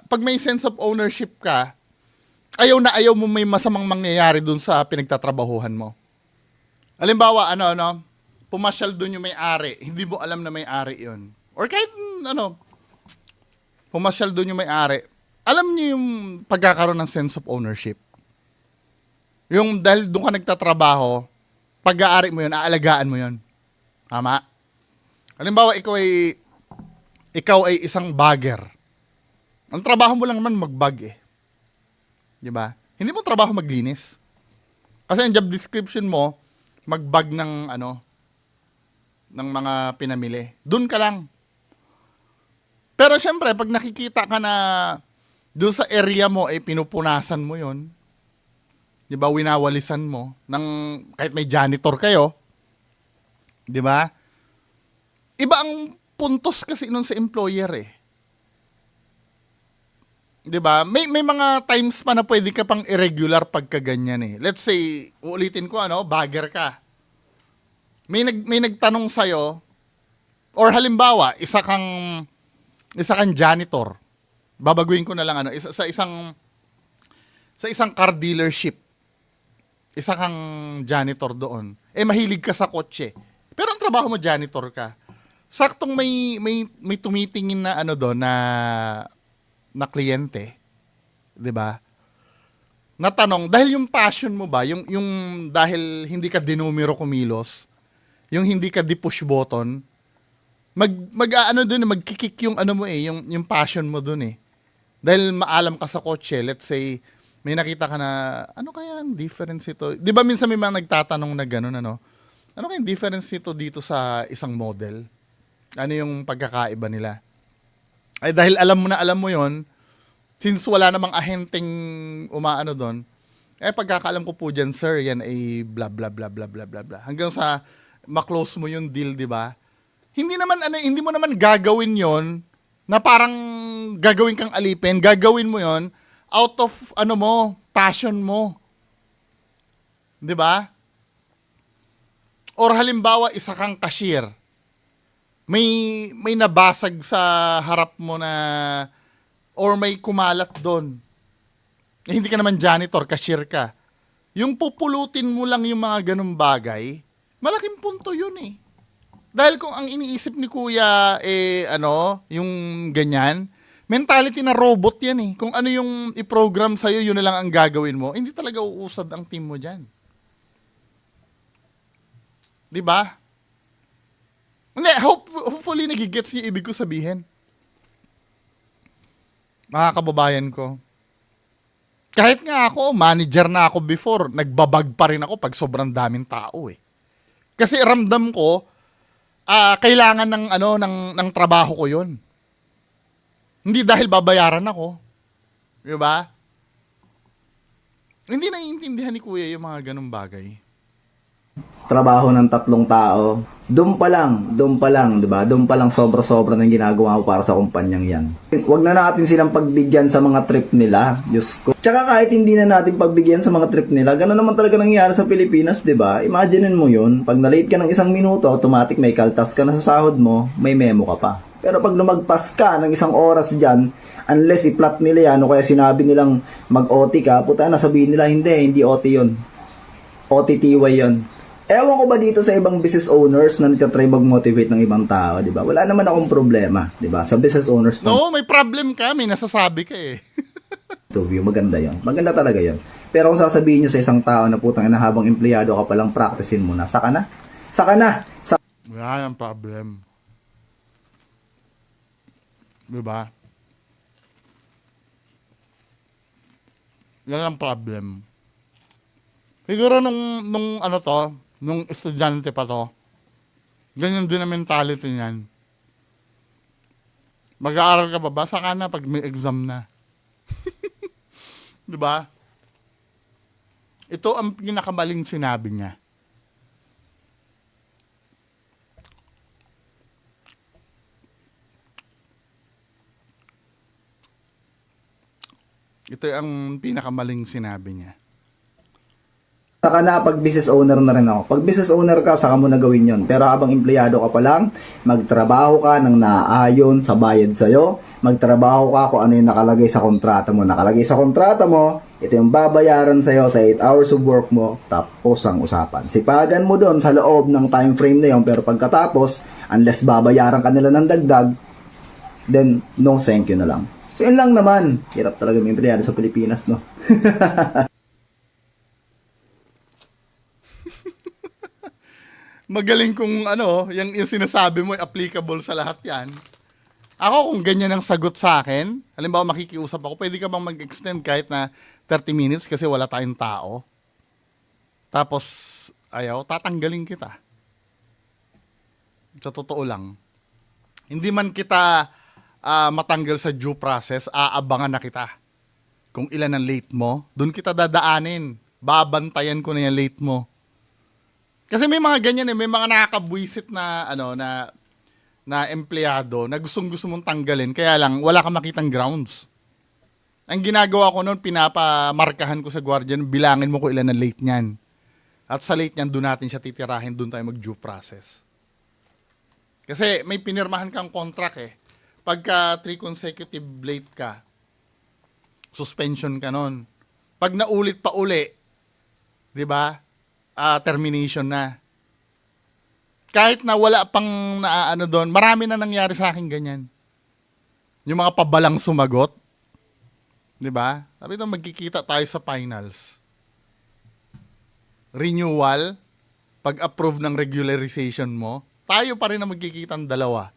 A: Pag may sense of ownership ka, ayaw mo may masamang mangyayari dun sa pinagtatrabahuhan mo. Halimbawa, pumasyal doon yung may-ari, hindi mo alam na may-ari yun. Or kahit, pumasyal doon yung may-ari, alam niyo yung pagkakaroon ng sense of ownership. Yung dahil doon ka nagtatrabaho, pag-aari mo yun, aalagaan mo yun. Tama? Halimbawa, ikaw ay isang bagger. Ang trabaho mo lang naman mag-bag eh. Di ba? Hindi mo trabaho maglinis. Kasi ang job description mo, mag-bag ng ng mga pinamili. Doon ka lang. Pero syempre, pag nakikita ka na doon sa area mo, pinupunasan mo yon, di ba, winawalisan mo, kahit may janitor kayo, di ba? Iba ang puntos kasi nun sa employer eh. Di ba? May mga times pa na pwede ka pang irregular pagka ganyan eh. Let's say, uulitin ko bagger ka. May nagtanong sa'yo, or halimbawa, isa kang janitor. Babaguhin ko na lang sa isang car dealership. Isa kang janitor doon. Mahilig ka sa kotse. Pero ang trabaho mo janitor ka. Saktong may tumitingin na doon na kliyente, 'di ba? Natanong, dahil yung passion mo ba, yung dahil hindi ka dinumero kumilos, yung hindi ka di-push button, magkikik yung yung passion mo doon eh. Dahil maalam ka sa kotse, let's say, may nakita ka na, ano kaya ang difference ito? Di ba minsan may mga nagtatanong na gano'n, ano kaya ang difference ito dito sa isang model? Ano yung pagkakaiba nila? Ay dahil alam mo yon, since wala namang ahenteng umaano doon, pagkakaalam ko po dyan, sir, yan ay blah, blah, blah, blah, blah, blah, blah. Hanggang sa maklose mo yung deal, di ba? Hindi mo naman gagawin yon na parang gagawin kang alipin, gagawin mo yon out of passion mo. 'Di ba? Or halimbawa, isa kang cashier. May nabasag sa harap mo na or may kumalat doon. Hindi ka naman janitor, cashier ka. Yung pupulutin mo lang yung mga ganung bagay, malaking punto yun eh. Dahil kung ang iniisip ni kuya, yung ganyan, mentality na robot yan eh. Kung ano yung i-program sa'yo, yun na lang ang gagawin mo, hindi talaga uusad ang team mo dyan. Diba? Hindi, hopefully nagigets yung ibig ko sabihin. Mga kababayan ko. Kahit nga ako, manager na ako before, nagbabag pa rin ako pag sobrang daming tao eh. Kasi ramdam ko, kailangan ng trabaho ko 'yon. Hindi dahil babayaran ako. 'Di ba? Hindi naiintindihan ni kuya yung mga ganung bagay.
C: Trabaho ng 3 tao. Doon pa lang, 'di ba? Doon pa lang sobra-sobra ng ginagawa mo para sa kumpanyang 'yan. Huwag na natin silang pagbigyan sa mga trip nila, Diyos ko. Tsaka kahit hindi na natin pagbigyan sa mga trip nila, gano'n naman talaga nangyayari sa Pilipinas, 'di ba? Imaginein mo 'yun, pag na-late ka ng 1 minuto, automatic may kaltas ka na sa sahod mo, may memo ka pa. Pero pag lumagpas ka ng 1 oras diyan, unless i-plot nila 'yan o kaya sinabi nilang mag-OT ka, puta na sabihin nila hindi OT 'yun. OTTY 'yun. Ewan ko ba dito sa ibang business owners na nagtatry mag-motivate ng ibang tao, di ba? Wala naman akong problema, di ba? Sa business owners.
A: No, may problem ka, may nasasabi ka eh.
C: Interview, maganda yon. Maganda talaga yon. Pero kung sasabihin nyo sa isang tao na putang ina habang empleyado ka palang practicein mo na, saka na.
A: Wala ang problem. Di ba? Yan ang problem. Siguro nung estudyante pa to, ganyan din ang mentality niyan. Mag-aaral ka ba? Saka na pag may exam na. Di ba? Ito ang pinakamaling sinabi niya. Ito ang pinakamaling sinabi niya.
C: Saka na pag business owner na rin ako. Pag business owner ka, saka mo na gawin yon. Pero habang empleyado ka pa lang, magtrabaho ka ng naaayon sa bayad sa'yo. Magtrabaho ka kung ano yung nakalagay sa kontrata mo. Nakalagay sa kontrata mo, Ito yung babayaran sa'yo sa 8 hours of work mo, tapos ang usapan. Sipagan mo doon sa loob ng time frame na yon, pero pagkatapos, unless babayaran ka nila ng dagdag, then no thank you na lang. So yun lang naman. Hirap talaga may empleyado sa Pilipinas, no?
A: Magaling kung ano, yung sinasabi mo, applicable sa lahat yan. Ako, kung ganyan ang sagot sa akin, halimbawa makikiusap ako, pwede ka bang mag-extend kahit na 30 minutes kasi wala tayong tao? Tapos, ayaw, tatanggalin kita. Sa totoo lang. Hindi man kita matanggal sa due process, aabangan na kita. Kung ilan ang late mo, doon kita dadaanin. Babantayan ko na yung late mo. Kasi may mga ganyan may mga nakakabwisit na na empleyado na gustong-gusto mong tanggalin, kaya lang wala kang makitang grounds. Ang ginagawa ko noon, pinapamarkahan ko sa guardian, bilangin mo kung ilan ang late niyan. At sa late niyan, doon natin siya titirahin, doon tayo mag-due process. Kasi may pinirmahan kang contract Pagka 3 consecutive late ka, suspension ka noon. Pag naulit pa uli, di ba? Termination na. Kahit na wala pang doon, marami na nangyari sa akin ganyan. Yung mga pabalang sumagot, 'di ba? Sabi ito, magkikita tayo sa finals. Renewal, pag-approve ng regularization mo, tayo pa rin na magkikitang dalawa.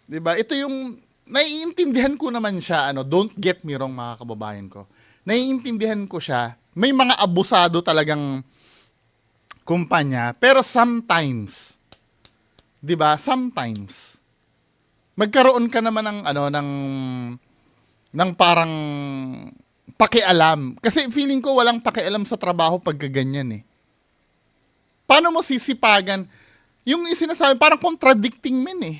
A: 'Di ba? Ito yung naiintindihan ko naman siya, don't get me wrong mga kababayan ko. Naiintindihan ko siya. May mga abusado talagang kumpanya, pero sometimes, 'di ba? Sometimes magkaroon ka naman ng parang pakialam. Kasi feeling ko walang pakialam sa trabaho pag ganyan Paano mo sisipagan? Yung sinasabi, parang contradicting men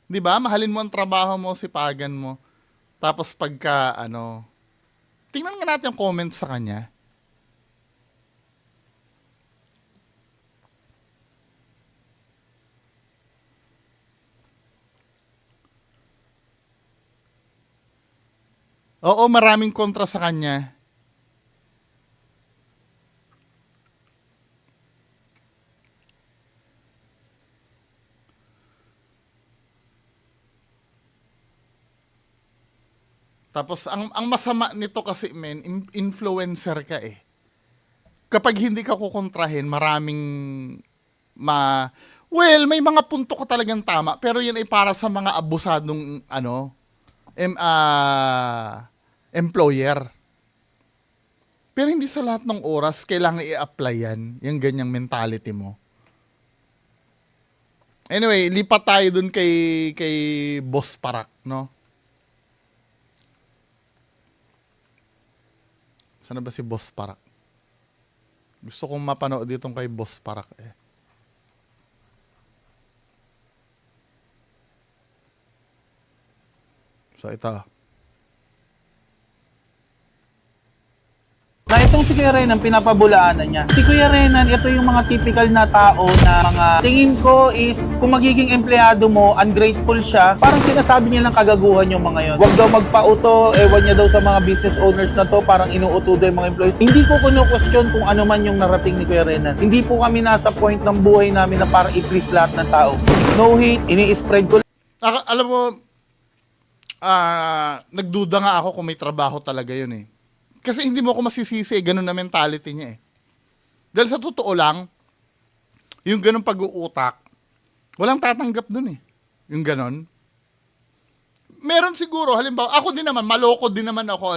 A: 'Di ba? Mahalin mo ang trabaho mo, sipagan mo. Tapos pagka tingnan nga natin yung comments sa kanya. Oo, maraming kontra sa kanya. Tapos, ang masama nito kasi, influencer ka Kapag hindi ka kukontrahin, maraming may mga punto ka talagang tama, pero yan ay para sa mga abusadong, employer. Pero hindi sa lahat ng oras kailangan i-apply yan, yung ganyang mentality mo. Anyway, lipat tayo dun kay Boss Parak, no? Sana ba si Boss Parak? Gusto kong mapanood ditong kay Boss Parak So, ito.
D: Na itong si Kuya Renan, pinapabulaanan niya. Si Kuya Renan, ito yung mga typical na tao na mga tingin ko is kung magiging empleyado mo, ungrateful siya, parang sinasabi niya lang kagaguhan yung mga yon. Huwag daw magpauto, ewan niya daw sa mga business owners na to, parang inuuto daw yung mga employees. Hindi ko kunu-question kung ano man yung narating ni Kuya Renan. Hindi po kami nasa point ng buhay namin na parang i-please lahat ng tao. No hate, ini-spread ko.
A: Alam mo, nagduda nga ako kung may trabaho talaga yun Kasi hindi mo ako masisisi, ganun na mentality niya Dahil sa totoo lang, yung ganun pag-uutak, walang tatanggap dun Yung ganun. Meron siguro, halimbawa, ako din naman, maloko din naman ako,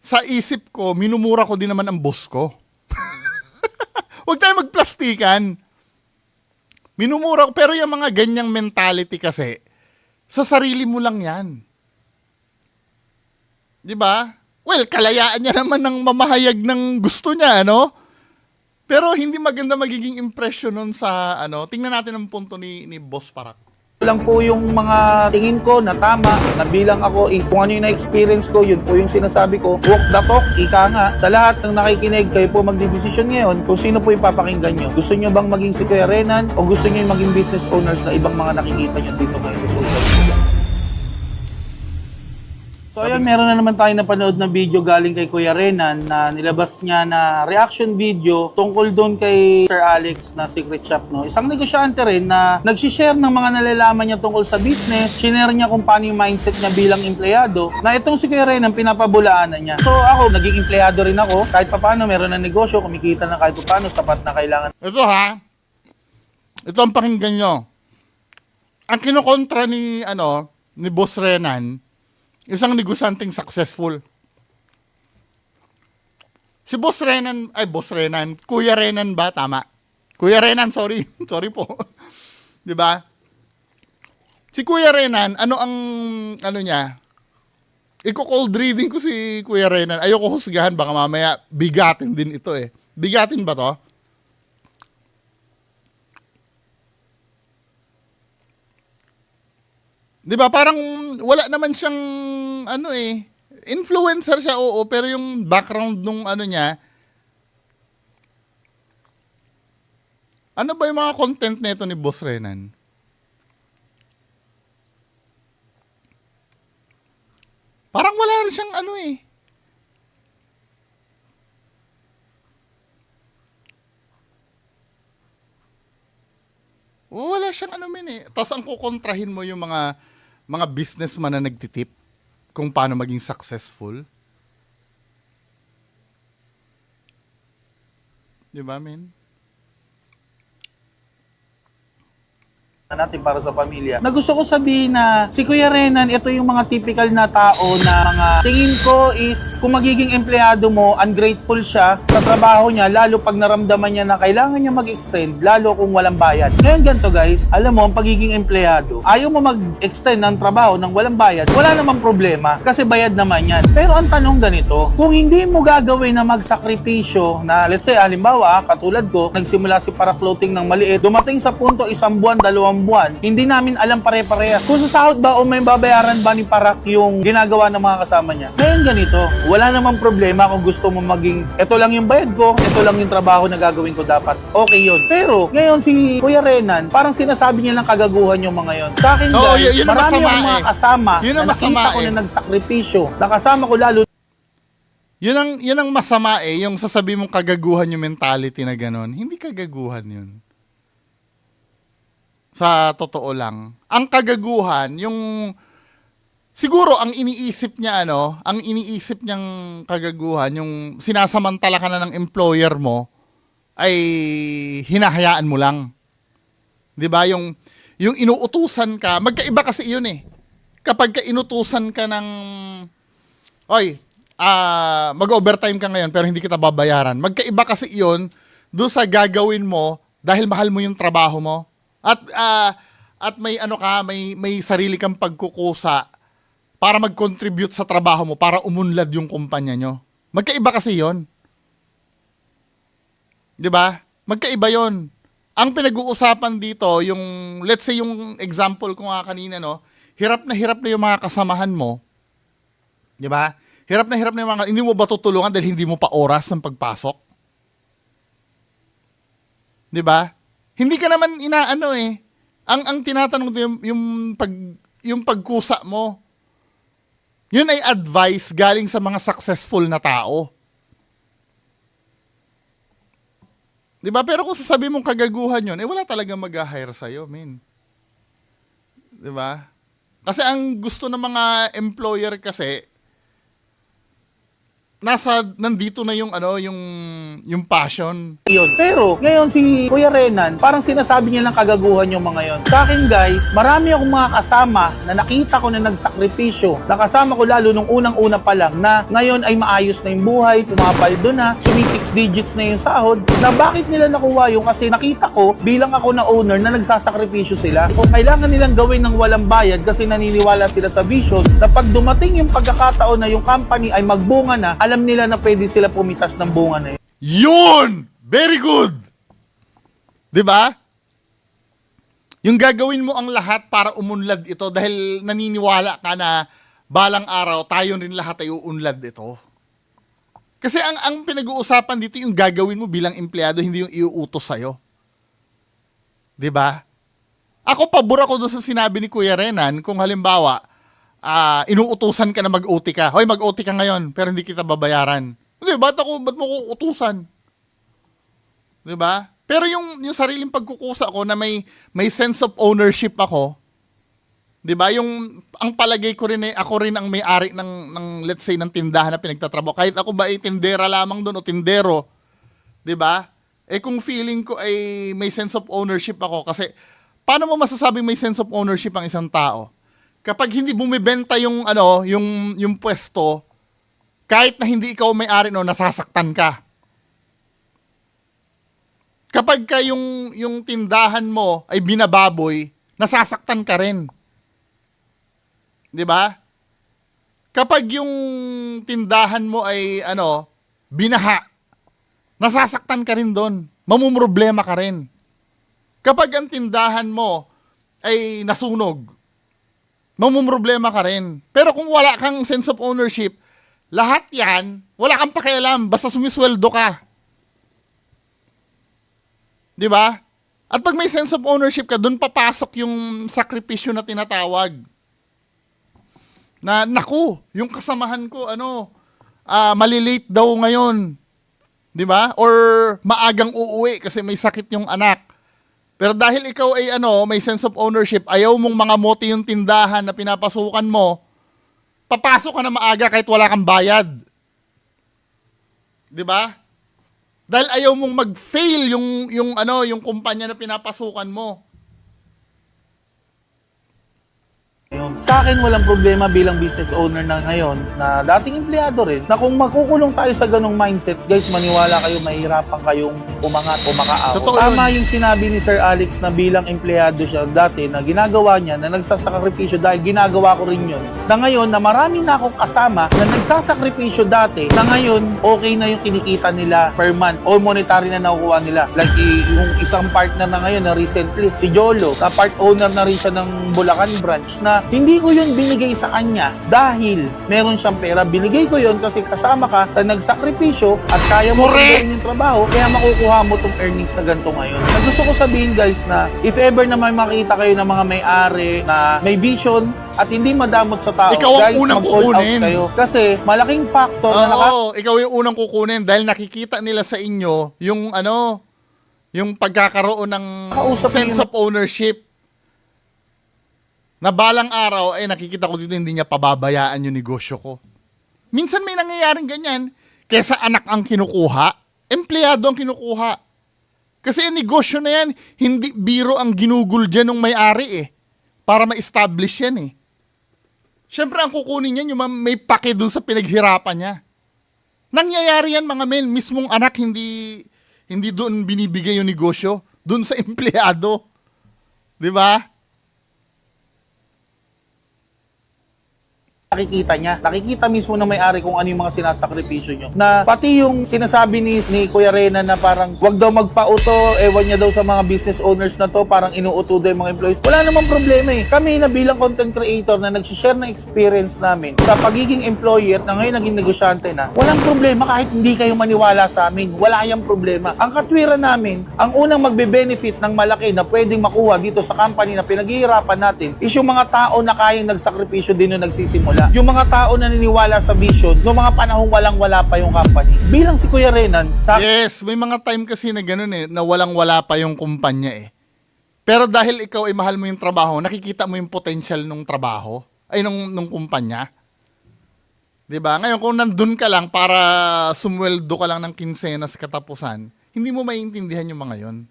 A: sa isip ko, minumura ko din naman ang boss ko. Huwag tayo magplastikan. Minumura ko, pero yung mga ganyang mentality kasi, sa sarili mo lang yan. Di ba? Well, kalayaan niya naman ng mamahayag ng gusto niya, Pero hindi maganda magiging impression nun sa, tingnan natin ang punto ni Boss Parak.
D: Lang po yung mga tingin ko na tama, na bilang ako is kung ano yung na-experience ko, yun po yung sinasabi ko. Walk the talk, ika nga. Sa lahat ng nakikinig, kayo po magdidesisyon ngayon kung sino po ipapakinggan nyo. Gusto nyo bang maging si Kuya Renan o gusto nyo yung maging business owners na ibang mga nakikita nyo dito ngayon sa social media? So ayan, meron na naman tayo napanood na video galing kay Kuya Renan na nilabas niya na reaction video tungkol doon kay Sir Alex na secret shop, no? Isang negosyante rin na nagsishare ng mga nalalaman niya tungkol sa business, shinare niya kung paano yung mindset niya bilang empleyado, na itong si Kuya Renan pinapabulaanan niya. So ako, naging empleyado rin ako, kahit paano meron na negosyo, kumikita na kahit paano, sapat na kailangan.
A: Ito ang pakinggan nyo. Ang kinokontra ni Boss Renan, isang negosyanteng successful. Si Boss Renan, Kuya Renan ba? Tama. Kuya Renan, sorry. Sorry po. 'Di ba? Si Kuya Renan, niya? Iko-cold reading ko si Kuya Renan. Ayoko husgahan, baka mamaya bigatin din ito eh. Bigatin ba to? Di ba? Parang wala naman siyang influencer siya, oo, pero yung background nung niya, ano ba yung mga content nito ni Boss Renan? Parang wala rin siyang wala siyang Tapos ang kukontrahin mo yung mga businessman na nagtitip kung paano maging successful. Di ba, men?
D: Natin para sa pamilya. Na gusto ko sabihin na si Kuya Renan, ito yung mga typical na tao na mga tingin ko is kung magiging empleyado mo, ungrateful siya sa trabaho niya, lalo pag naramdaman niya na kailangan niya mag-extend, lalo kung walang bayad. Ngayon ganito guys, alam mo, ang pagiging empleyado, ayaw mo mag-extend ng trabaho ng walang bayad, wala namang problema kasi bayad naman yan. Pero ang tanong ganito, kung hindi mo gagawin na magsakripisyo na let's say, halimbawa, katulad ko, nagsimula si Para Clothing ng maliit, dumating sa punto 1 buwan, 2 buwan, hindi namin alam pare-parehas kung sasahod ba o may babayaran ba ni Parak yung ginagawa ng mga kasama niya. Ngayon ganito, wala namang problema kung gusto mo maging, ito lang yung bayad ko, ito lang yung trabaho na gagawin ko dapat. Okay yun. Pero, ngayon si Kuya Renan, parang sinasabi niya lang kagaguhan yung mga yon. Sa akin guys,
A: yun
D: marami akong mga kasama
A: yun
D: na nakita ko na nagsakripisyo. Nakasama ko lalo.
A: Yun ang masama yung sasabi mong kagaguhan yung mentality na gano'n. Hindi kagaguhan yun. Sa totoo lang. Ang kagaguhan, yung siguro ang iniisip niya ang iniisip niyang kagaguhan, yung sinasamantala ka na ng employer mo ay hinahayaan mo lang. 'Di ba? Yung inuutusan ka, magkaiba kasi 'yun eh. Kapag ka inutusan ka ng mag-overtime ka ngayon pero hindi kita babayaran. Magkaiba kasi 'yun doon sa gagawin mo dahil mahal mo yung trabaho mo. At may may sarili kang pagkukusa para mag-contribute sa trabaho mo para umunlad yung kumpanya nyo. Magkaiba kasi 'yon. 'Di ba? Magkaiba 'yon. Ang pinag-uusapan dito, yung let's say yung example ko nga kanina, hirap na yung mga kasamahan mo. 'Di ba? Hirap na yung mga, hindi mo ba tutulungan dahil hindi mo pa oras ng pagpasok? 'Di ba? Hindi ka naman Ang tinatanong din yung pagkusa mo. Yun ay advice galing sa mga successful na tao. 'Di ba? Pero kung sasabi mong kagaguhan yun, wala talagang mag-hire sa'yo, men. 'Di ba? Kasi ang gusto ng mga employer kasi, nandito na yung passion.
D: Yun. Pero, ngayon si Kuya Renan, parang sinasabi niya lang kagaguhan yung mga yon. Sa akin guys, marami akong mga kasama na nakita ko na nagsakripisyo. Nakasama ko lalo nung unang-una pa lang na ngayon ay maayos na yung buhay, pumapaldo na, 6 digits na yung sahod. Na bakit nila nakuha yung kasi nakita ko bilang ako na owner na nagsasakripisyo sila. Kung kailangan nilang gawin ng walang bayad kasi naniniwala sila sa vision na pag dumating yung pagkakataon na yung company ay magbunga na, alam nila na pwede sila pumitas ng bunga na yun.
A: Yun! Very good! 'Di ba? Yung gagawin mo ang lahat para umunlad ito dahil naniniwala ka na balang araw tayo rin lahat ay uunlad ito. Kasi ang pinag-uusapan dito yung gagawin mo bilang empleyado, hindi yung iuutos sa'yo. 'Di ba? Ako pabor ako doon sa sinabi ni Kuya Renan kung halimbawa inuutusan ka na mag-OT ka. Hoy, mag-OT ka ngayon, pero hindi kita babayaran. Hindi, ba't mo ko utusan? Di ba? Pero yung sariling pagkukusa ko na may sense of ownership ako, di ba? Ang palagay ko rin ako rin ang may-ari ng let's say ng tindahan na pinagtatrabaho. Kahit ako ba ay tindera lamang doon o tindero, di ba? Kung feeling ko ay may sense of ownership ako, kasi paano mo masasabing may sense of ownership ang isang tao? Kapag hindi bumibenta yung pwesto, kahit na hindi ikaw may-ari no, nasasaktan ka. Kapag ka yung tindahan mo ay binababoy, nasasaktan ka rin. 'Di ba? Kapag yung tindahan mo ay binaha, nasasaktan ka rin doon. Mamumroblema ka rin. Kapag ang tindahan mo ay nasunog, mamumroblema ka rin. Pero kung wala kang sense of ownership, lahat yan, wala kang pakialam, basta sumisweldo ka. Di ba? At pag may sense of ownership ka, doon papasok yung sakripisyo na tinatawag. Na, naku, yung kasamahan ko, malilate daw ngayon. Di ba? Or maagang uuwi kasi may sakit yung anak. Pero dahil ikaw ay may sense of ownership, ayaw mong mga moti yung tindahan na pinapasukan mo, papasok ka na maaga kahit wala kang bayad. 'Di ba? Dahil ayaw mong mag-fail yung kumpanya na pinapasukan mo.
D: Sa akin, walang problema bilang business owner na ngayon, na dating empleyado rin, na kung makukulong tayo sa ganong mindset, guys, maniwala kayo, mahirapan kayong umangat o makaahon.
A: Totoo
D: Tama yung sinabi ni Sir Alex na bilang empleyado siya dati, na ginagawa niya, na nagsasakripisyo dahil ginagawa ko rin yun. Na ngayon, na marami na akong kasama na nagsasakripisyo dati, na ngayon, okay na yung kinikita nila per month o monetary na nakukuha nila. Like yung isang partner na ngayon na recently, si Jolo, na part owner na rin siya ng Bulacan branch, na hindi ko yun binigay sa kanya dahil meron siyang pera. Binigay ko yun kasi kasama ka sa nagsakripisyo at kaya mo gawin yung trabaho, kaya makukuha mo tong earnings na ganito ngayon. Na gusto ko sabihin, guys, na if ever na may makita kayo ng mga may-ari na may vision at hindi madamot sa tao,
A: Ikaw ang
D: guys,
A: unang
D: mag-all out
A: kukunin.
D: kayo. Kasi malaking factor na
A: Oo, ikaw yung unang kukunin dahil nakikita nila sa inyo yung pagkakaroon ng
D: Kausap
A: sense
D: niyo.
A: of ownership. Na balang araw, nakikita ko dito hindi niya pababayaan yung negosyo ko. Minsan may nangyayaring ganyan, kesa anak ang kinukuha, empleyado ang kinukuha. Kasi yung negosyo na yan, hindi biro ang ginugol dyan ng may-ari para ma-establish yan Siyempre ang kukunin niyan yung may pake dun sa pinaghirapan niya. Nangyayari yan mga men, mismong anak hindi doon binibigay yung negosyo, doon sa empleyado. 'Di ba?
D: nakikita niya. Nakikita mismo na may-ari kung ano yung mga sinasakripisyo nyo. Na pati yung sinasabi ni Kuya Renan na parang wag daw magpauto, ewan niya daw sa mga business owners na to, parang inuuto daw yung mga employees. Wala namang problema Kami na bilang content creator na nag-share ng experience namin sa pagiging employee at na ngayon naging negosyante na, walang problema kahit hindi kayo maniwala sa amin. Wala yung problema. Ang katwiran namin, ang unang magbe-benefit ng malaki na pwedeng makuha dito sa company na pinaghihirapan natin is yung mga tao na kayang nagsakripisyo din nung nagsisimula. Yung mga tao na naniniwala sa vision noong mga panahong walang-wala pa yung company. Bilang si Kuya Renan,
A: Yes, may mga time kasi na gano'n na walang-wala pa yung kumpanya Pero dahil ikaw ay mahal mo yung trabaho, nakikita mo yung potential ng trabaho, nung kumpanya. 'Di ba? Ngayon kung nandun ka lang para sumweldo ka lang ng kinsena sa katapusan, hindi mo maiintindihan yung mga yon.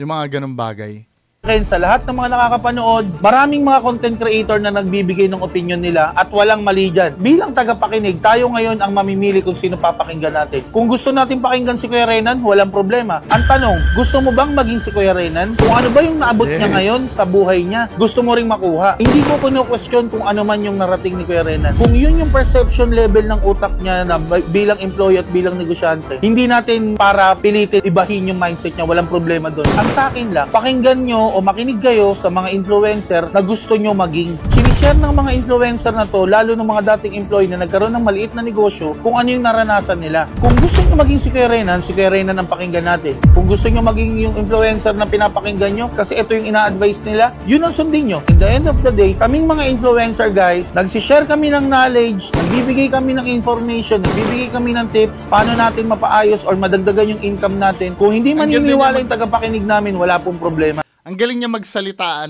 A: Yung mga ganung bagay.
D: sa lahat ng mga nakakapanood, maraming mga content creator na nagbibigay ng opinion nila at walang mali dyan. Bilang tagapakinig, tayo ngayon ang mamimili kung sino papakinggan natin. Kung gusto natin pakinggan si Kuya Renan, walang problema. Ang tanong, gusto mo bang maging si Kuya Renan? Kung ano ba yung naabot niya ngayon sa buhay niya, gusto mo ring makuha. Hindi ko kino-question kung ano man yung narating ni Kuya Renan. Kung yun yung perception level ng utak niya na bilang employee at bilang negosyante, hindi natin para pilitin ibahin yung mindset niya, walang problema doon. Ang sa akin lang, pakinggan nyo o makinig kayo sa mga influencer na gusto nyo maging. Sinishare ng mga influencer na to, lalo ng mga dating employee na nagkaroon ng maliit na negosyo, kung ano yung naranasan nila. Kung gusto nyo maging si Kuya Renan ang pakinggan natin. Kung Kung gusto nyo maging yung influencer na pinapakinggan nyo, kasi ito yung ina-advise nila, yun ang sundin nyo. In the end of the day, kaming mga influencer guys, nagsishare kami ng knowledge, nagbibigay kami ng information, nagbibigay kami ng tips, paano natin mapaayos or madagdagan yung income natin. Kung hindi
A: Ang ganda
D: maniniwala
A: niya
D: yung tagapakinig namin, wala pong problema.
A: Ang galing niya magsalita,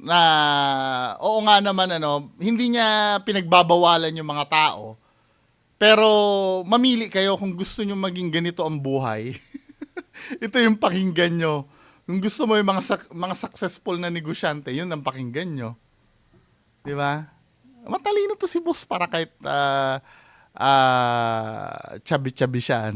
A: na oo nga naman, hindi niya pinagbabawalan yung mga tao. Pero mamili kayo kung gusto nyo maging ganito ang buhay. Ito yung pakinggan nyo. Kung gusto mo yung mga successful na negosyante, yun ang pakinggan nyo. Di ba? Matalino to si boss para kahit chubby-chubby siya,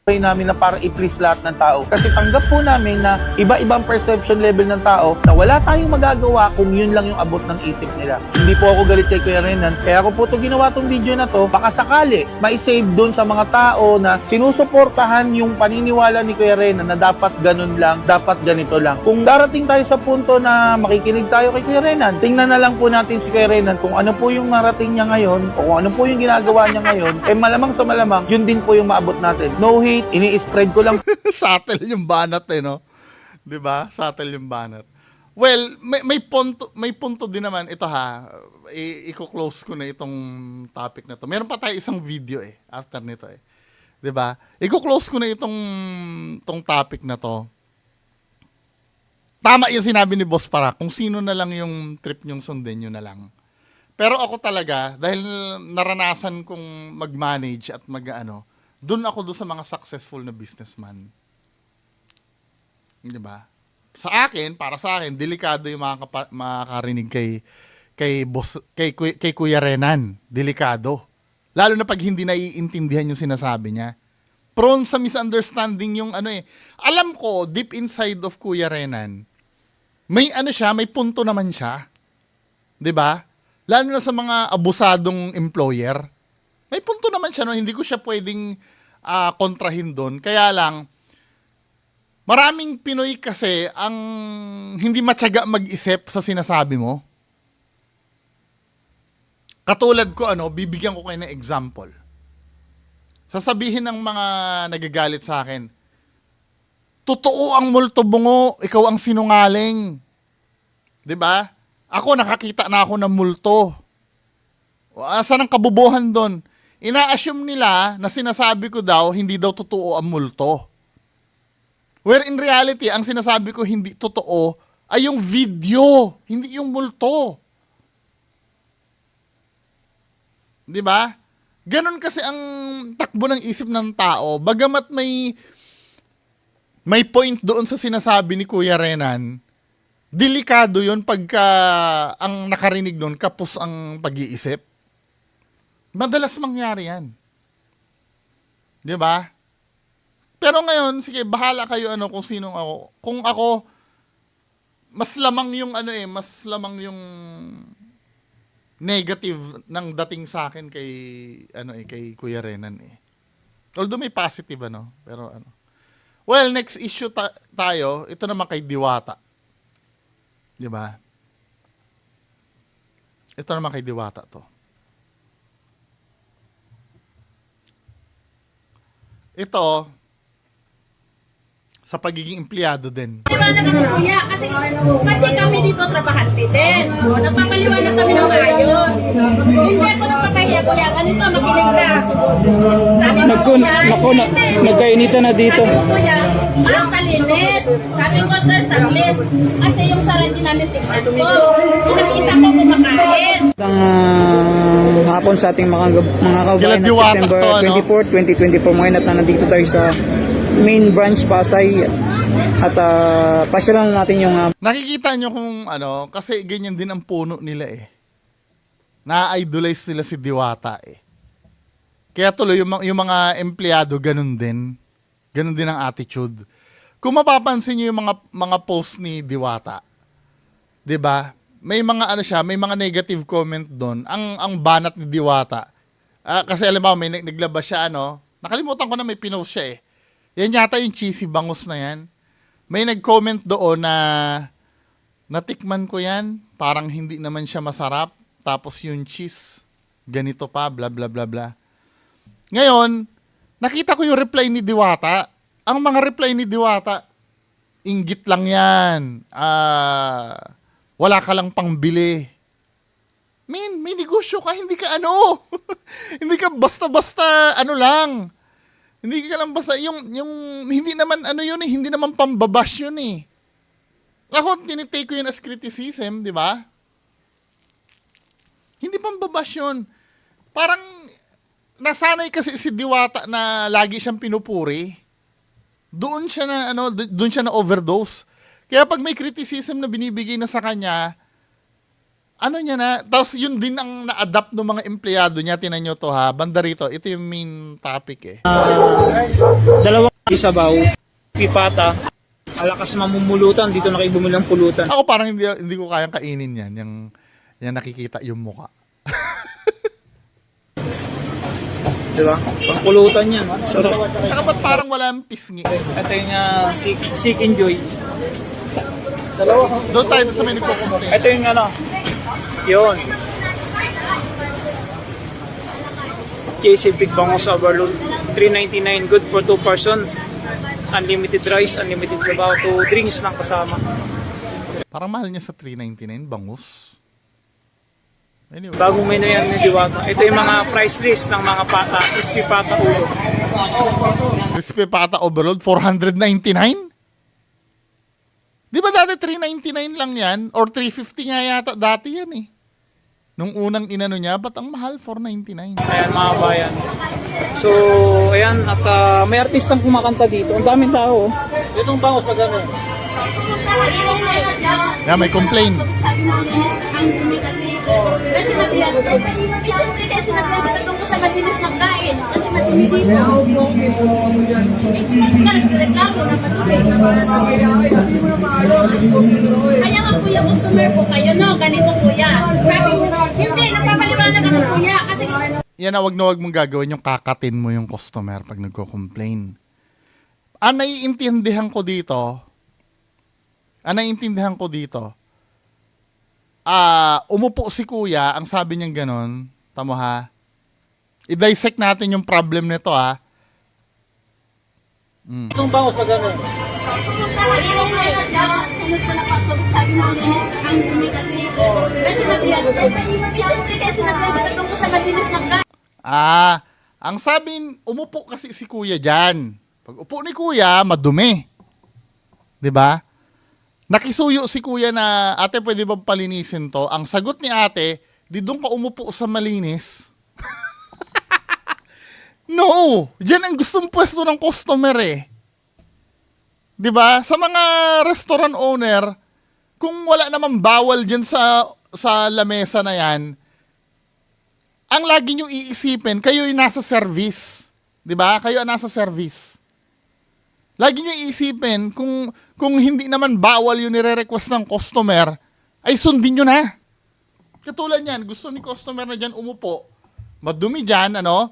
D: namin na para i-please lahat ng tao. Kasi tanggap po namin na iba-ibang perception level ng tao na wala tayong magagawa kung yun lang yung abot ng isip nila. Hindi po ako galit kay Kuya Renan. Kaya ako po ito ginawa tong video na to, baka sakali ma-save doon sa mga tao na sinusuportahan yung paniniwala ni Kuya Renan na dapat ganun lang, dapat ganito lang. Kung darating tayo sa punto na makikinig tayo kay Kuya Renan, tingnan na lang po natin si Kuya Renan kung ano po yung narating niya ngayon o kung ano po yung ginagawa niya ngayon, malamang sa malamang, yun din po yung maabot natin. No hate, ini-spread ko lang.
A: Subtle yung banat, no? 'Di ba? Subtle yung banat. Well, may punto din naman ito, ha. Iko-close ko na itong topic na to. Meron pa tayo isang video after nito 'Di ba? Iko-close ko na itong topic na to. Tama yung sinabi ni Boss Para, kung sino na lang yung trip nyong sundin nyo na lang. Pero ako talaga, dahil naranasan kong mag-manage at doon ako sa mga successful na businessman. Di ba? Para sa akin, delikado yung makakarinig kay Kuya Renan. Delikado. Lalo na pag hindi naiintindihan yung sinasabi niya. Prone sa misunderstanding yung Alam ko, deep inside of Kuya Renan, may may punto naman siya. Di ba? Lalo na sa mga abusadong employer. May punto naman siya, hindi ko siya pwedeng kontrahin doon. Kaya lang, maraming Pinoy kasi ang hindi matyaga mag-isip sa sinasabi mo. Katulad ko, bibigyan ko kayo ng example. Sasabihin ng mga nagagalit sa akin, totoo ang multo bungo, ikaw ang sinungaling. 'Di ba? Ako, nakakita na ako ng multo. Saan ang kabubuhan doon? Ina-assume nila na sinasabi ko daw, hindi daw totoo ang multo. Where in reality, ang sinasabi ko hindi totoo ay yung video, hindi yung multo. Di ba? Ganon kasi ang takbo ng isip ng tao. Bagamat may point doon sa sinasabi ni Kuya Renan, delikado yun pagka ang nakarinig doon, kapos ang pag-iisip. Madalas mangyari yan. Di ba? Pero ngayon, sige, bahala kayo kung sino ako. Kung ako, mas lamang yung mas lamang yung negative ng dating sa akin kay Kuya Renan Although may positive pero Well, next issue tayo, ito naman kay Diwata. 'Di ba? Ito naman kay Diwata to. Ito, sa pagiging empleyado din.
E: Paliwanag ako, kuya, kasi kami dito trabahante din. Nagpapaliwanag kami ng maayos. Hindi ako nagpapahiya, kuya, ganito, makinig ka. Sabi ko, kuya,
D: Nagkainita na dito.
E: sabi ko, kuya, kalinis. Sabi ko, sir, saglit. Kasi yung saradi namin tignan ko. Pinakita ko kumakain.
F: Hapon sa ating mga kababayan
A: Kailan
F: at
A: Diwata
F: September
A: to,
F: 24, 2024 ngayon at nandito tayo sa main branch Pasay at pasyalan natin yung
A: Nakikita nyo kung kasi ganyan din ang puno nila Na-idolize nila si Diwata Kaya tuloy yung mga empleyado ganun din. Ganun din ang attitude. Kung mapapansin nyo yung mga post ni Diwata, 'di ba? May mga may mga negative comment doon. Ang banat ni Diwata. Kasi alam mo, may naglabas siya nakalimutan ko na may pinost siya Yan yata yung cheesy bangus na yan. May nag-comment doon na natikman ko yan, parang hindi naman siya masarap, tapos yung cheese, ganito pa, bla bla bla bla. Ngayon, nakita ko yung reply ni Diwata. ang mga reply ni Diwata, inggit lang yan. Wala ka lang pangbili. May negosyo ka, hindi ka ano. Hindi ka basta-basta ano lang. Hindi ka lang basta, yung hindi naman ano yun eh, hindi naman pambabash yun eh. Ako, tinitake ko yun as criticism, di ba? Hindi pambabash yun. Parang, nasanay kasi si Diwata na lagi siyang pinupuri. Doon siya na overdose. Kaya pag may criticism na binibigay na sa kanya, ano niya na, tapos yun din ang na-adapt ng mga empleyado niya, tinan nyo to ha, banda rito, ito yung main topic eh.
F: Dalawang isabaw, pipata, alakas mamumulutan, dito na kayo bumili ng pulutan.
A: Ako parang hindi ko kayang kainin yan, yung nakikita yung muka.
F: Diba? Pangpulutan yan. Sarap.
A: Saka ba't parang walang pisngi?
F: Ito yung seek enjoy.
A: Doon tayo sa may nagko-complain.
F: Ito yung ano, yun. KC Big Bangos Overload. $3.99, good for 2 person. Unlimited rice, unlimited sabaw, 2 drinks lang kasama.
A: Parang mahal niya sa $3.99, bangus. Anyway.
F: Bagong menu yan ni Diwata. Ito yung mga price list ng mga pata, crispy pata ulo.
A: Crispy Pata Overload, $499? Di ba dati $3.99 lang yan? Or $3.50 nga yata dati yan eh. Nung unang inano niya, ba't ang mahal? $4.99.
F: Ayan mga bayan. So, ayan, at may artistang kumakanta dito. Ang daming tao. Itong bangos pag ano.
A: Yeah, may complain.
E: Sabi ng linis na ang dumi kasi. Kasi sinabihan ko. Eh, siyempre kasi sinabihan ko tatlong ko sa malinis magkain. Kasi madumi dito. Eh, kung ka nagreklamo na madumi. Kaya nga kuya, customer po kayo, no? Ganito kuya. Sabi ko, hindi, napapaliwanag ako kuya. Kasi
A: Yan na, wag mong gagawin yung kakatin mo yung customer pag nagko-complain. Naiintindihan ko dito, umupo si kuya, ang sabi niyang ganon, tamo ha, i-dissect natin yung problem nito ha.
F: Itong bangos pag ano.
E: sunod ko lang pagtubig. Sabi ng linis na ang dumi kasi. Kasi sinabihan ko. Eh, siyempre kasi sinabihan ko tatlong ko sa malinis magkain.
A: Ang sabi, umupo kasi si kuya dyan. Pag upo ni kuya, madumi. 'Di ba? Nakisuyo si kuya na, ate, pwede ba palinisin to? Ang sagot ni ate, di doon ka umupo sa malinis. No! Diyan ang gustong pwesto ng customer eh. 'Di ba? Sa mga restaurant owner, kung wala namang bawal dyan sa lamesa na yan, ang lagi nyo iisipin, kayo yung nasa service. 'Di ba? Kayo ang nasa service. Lagi nyo iisipin, kung hindi naman bawal yung nire-request ng customer, ay sundin nyo na. Katulad yan, gusto ni customer na dyan umupo, madumi dyan, ano?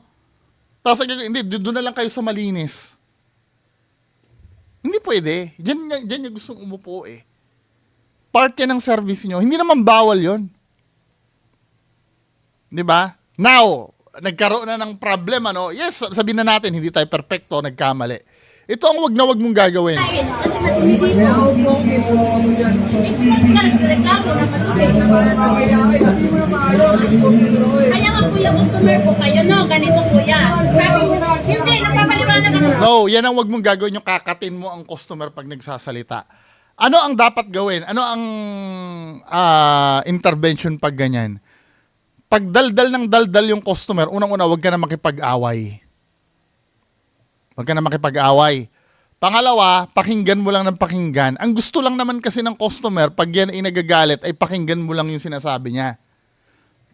A: Tapos hindi, doon na lang kayo sa malinis. Hindi pwede. Diyan niya gustong umupo eh. Part yan ng service nyo. Hindi naman bawal yon. 'Di ba? Now, nagkaroon na ng problem, ano? Yes, sabihin na natin, hindi tayo perfecto, nagkamali. Ito ang wag na wag mong gagawin.
E: Kasi madumi dito. Eh, kung ka nagreklamo na madumi. Kaya nga kuya, customer po kayo, no? Ganito kuya. Sabi ko, hindi, napapaliwanag ako.
A: No, yan ang wag mong gagawin, yung kakatin mo ang customer pag nagsasalita. Ano ang dapat gawin? Ano ang intervention pag ganyan? Pag daldal ng daldal yung customer, unang-una, wag ka na makipag-away. Wag ka na makipag-away. Pangalawa, pakinggan mo lang ng pakinggan. Ang gusto lang naman kasi ng customer, pag yan ay nagagalit, ay pakinggan mo lang yung sinasabi niya.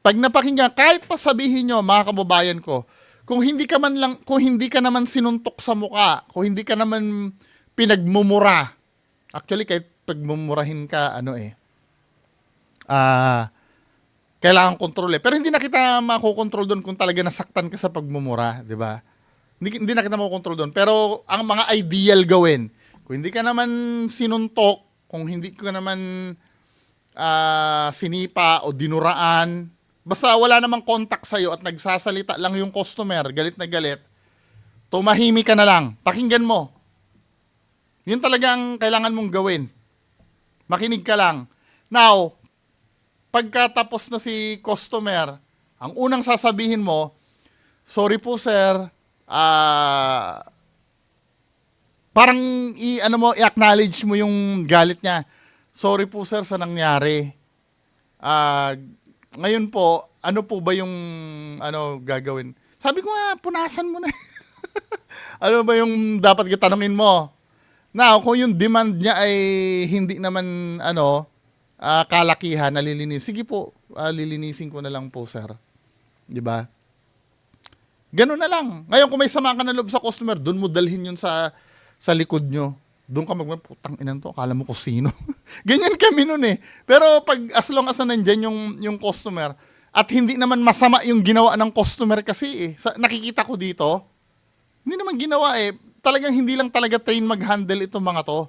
A: Pag napakinggan, kahit pa sabihin nyo, mga kababayan ko, kung hindi ka naman sinuntok sa muka, kung hindi ka naman pinagmumura, actually, kahit pagmumurahin ka, kailangan kontrol eh. Pero hindi na kita makokontrol doon kung talaga nasaktan ka sa pagmumura, di ba? Hindi na kita makokontrol doon. Pero ang mga ideal gawin, kung hindi ka naman sinuntok, kung hindi ka naman sinipa o dinuraan, basta wala namang contact sa'yo at nagsasalita lang yung customer, galit na galit, tumahimik ka na lang. Pakinggan mo. Yun talagang kailangan mong gawin. Makinig ka lang. Now, pagkatapos na si customer, ang unang sasabihin mo, sorry po sir, parang i-acknowledge mo yung galit niya. Sorry po sir sa nangyari. Ngayon po, ano po ba yung gagawin? Sabi ko nga, punasan mo na. Ano ba yung dapat tanungin mo? Now, kung yung demand niya ay hindi naman kalakihan, nalilinis. Sige po, lilinisin ko na lang po, sir. 'Di ba? Ganun na lang. Ngayon kung may sama ka ng loob sa customer, doon mo dalhin yun sa likod nyo. Doon ka putang inan to, akala mo kung sino. Ganyan kami nun eh. Pero pag as long as nandiyan yung customer, at hindi naman masama yung ginawa ng customer kasi eh. Nakikita ko dito, hindi naman ginawa eh. Talagang hindi lang talaga train mag-handle itong mga to.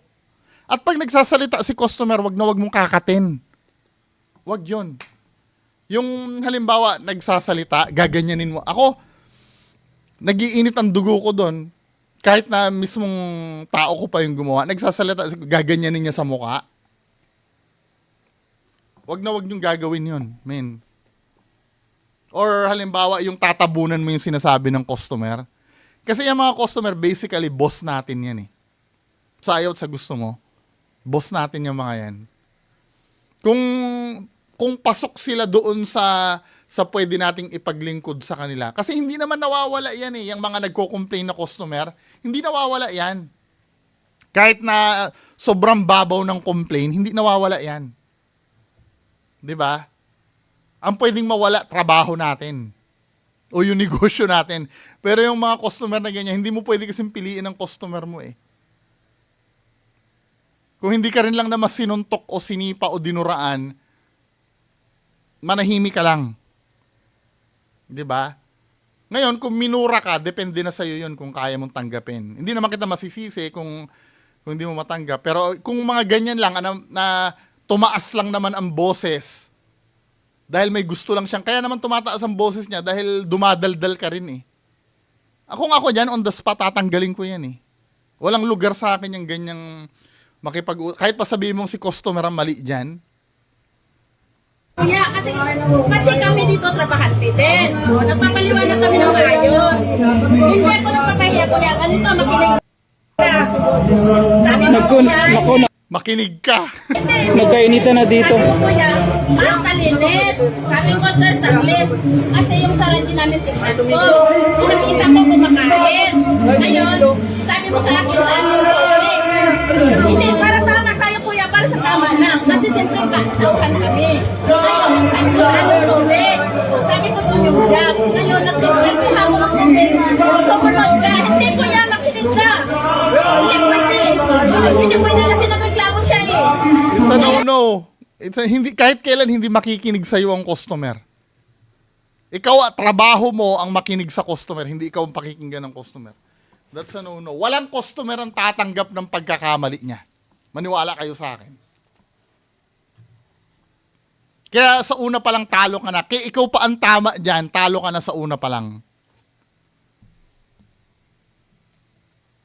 A: At pag nagsasalita si customer, wag mong kakatin. Wag yun. Yung halimbawa, nagsasalita, gaganyanin mo. Ako, nagiinit ang dugo ko doon. Kahit na mismong tao ko pa yung gumawa, nagsasalita, gaganyanin niya sa mukha. Wag niyong gagawin yun, men. Or halimbawa, yung tatabunan mo yung sinasabi ng customer. Kasi yung mga customer, basically, boss natin yan eh. Sa ayaw at sa gusto mo, boss natin yung mga yan. Kung pasok sila doon sa pwede nating ipaglingkod sa kanila. Kasi hindi naman nawawala yan eh. Yung mga nagko-complain na customer, hindi nawawala yan. Kahit na sobrang babaw ng complain, hindi nawawala yan. 'Di ba? Ang pwedeng mawala, trabaho natin. O yung negosyo natin. Pero yung mga customer na ganyan, hindi mo pwede kasing piliin ang customer mo eh. Kung hindi ka rin lang naman sinuntok o sinipa o dinuraan, manahimik ka lang. 'Di ba? Ngayon, kung minura ka, depende na sa'yo yun kung kaya mong tanggapin. Hindi naman kita masisisi kung hindi mo matanggap. Pero kung mga ganyan lang, na tumaas lang naman ang boses, dahil may gusto lang siyang, kaya naman tumataas ang boses niya dahil dumadaldal ka rin eh. Ako dyan, on the spot, tatanggalin ko yan eh. Walang lugar sa akin yung ganyang kahit pa sabihin mong si customer ang mali dyan.
E: Kuya, kasi kami dito trabahante din. Nagpapaliwanag kami ng maayos. Hindi ako nagpapahiya, kuya. Ganito, makinig ka. Sabi mo, kuya.
A: Makinig ka.
D: Nagkainitan na dito.
E: Sabi mo, kuya, kalinis. Sabi ko, sir, saglit. Kasi yung sarili namin tignan ko. Nakita ko kumakain. Ngayon, sabi mo sa akin, saan yung tubig? Hindi, para tama tayo, kuya, para sa tama lang. Kasi siyempre, kauhan kami. Ngayon, sabi mo saan yung tubig? Sabi ko, doon yung jug. Ngayon, nagsumunod mo ng tubig. Sumunod ka. Hindi, kuya, makinig ka. Hindi pwede. Hindi pwede kasi nagreklamo siya eh.
A: It's a no-no. Kahit kailan hindi makikinig sa'yo ang customer. Ikaw, trabaho mo ang makinig sa customer, hindi ikaw ang pakikinggan ng customer. That's a no-no. Walang customer ang tatanggap ng pagkakamali niya. Maniwala kayo sa akin. Kaya sa una pa lang talo ka na. Kaya ikaw pa ang tama dyan, talo ka na sa una pa lang.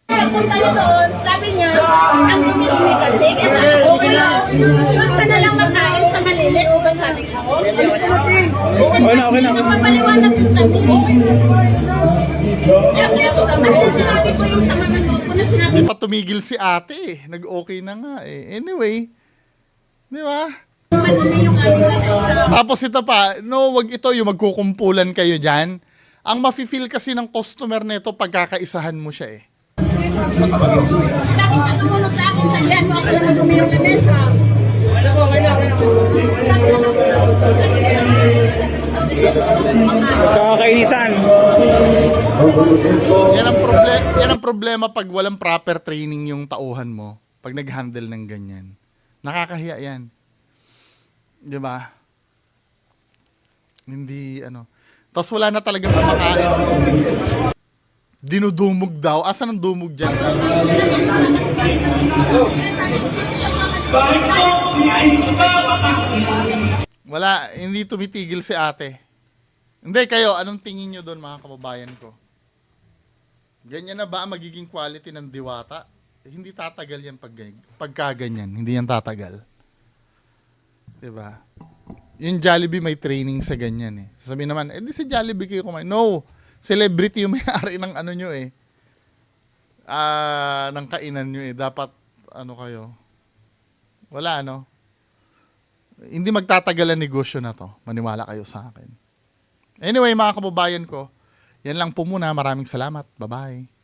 E: Pagpunta niya doon, sabi niya, ang dumi kasi, kaya sabi ko, huwag ka na lang makain sa malinis, diba sabi ko? Okay na. Mapaliwanag ko kami. Kaya sinabi ko yung sama ng loob ko na sinabi
A: Hindi pa tumigil si ate eh. Nag-okay na nga eh. Anyway, di ba?
E: madumi yung aming nasa.
A: Tapos ito pa, wag ito yung magkukumpulan kayo dyan. Ang mafe-feel kasi ng customer nito pagkakaisahan mo siya eh.
E: Bakit ka sumunod sa akin sa dyan mo ako na madumi yung lamesa?
D: Kakainitan.
A: Yan ang problema pag walang proper training yung tauhan mo. Pag nag-handle ng ganyan. Nakakahiya yan. Di ba? Hindi, Tapos wala na talagang kumakain. Dinudumog daw. Asan ang dumog dyan? Wala, hindi tumitigil si ate. Hindi, kayo, anong tingin nyo doon mga kababayan ko? Ganyan na ba ang magiging quality ng diwata? Hindi tatagal yan pagka ganyan. Hindi yan tatagal. Diba? Yung Jollibee may training sa ganyan eh. Sasabihin naman, di si Jollibee kayo kumain. No! Celebrity yung may-ari ng ano nyo eh. Ng kainan nyo eh. Dapat, kayo. Wala, Hindi magtatagal ang negosyo na to. Maniwala kayo sa akin. Anyway, mga kababayan ko, yan lang po muna. Maraming salamat. Bye-bye.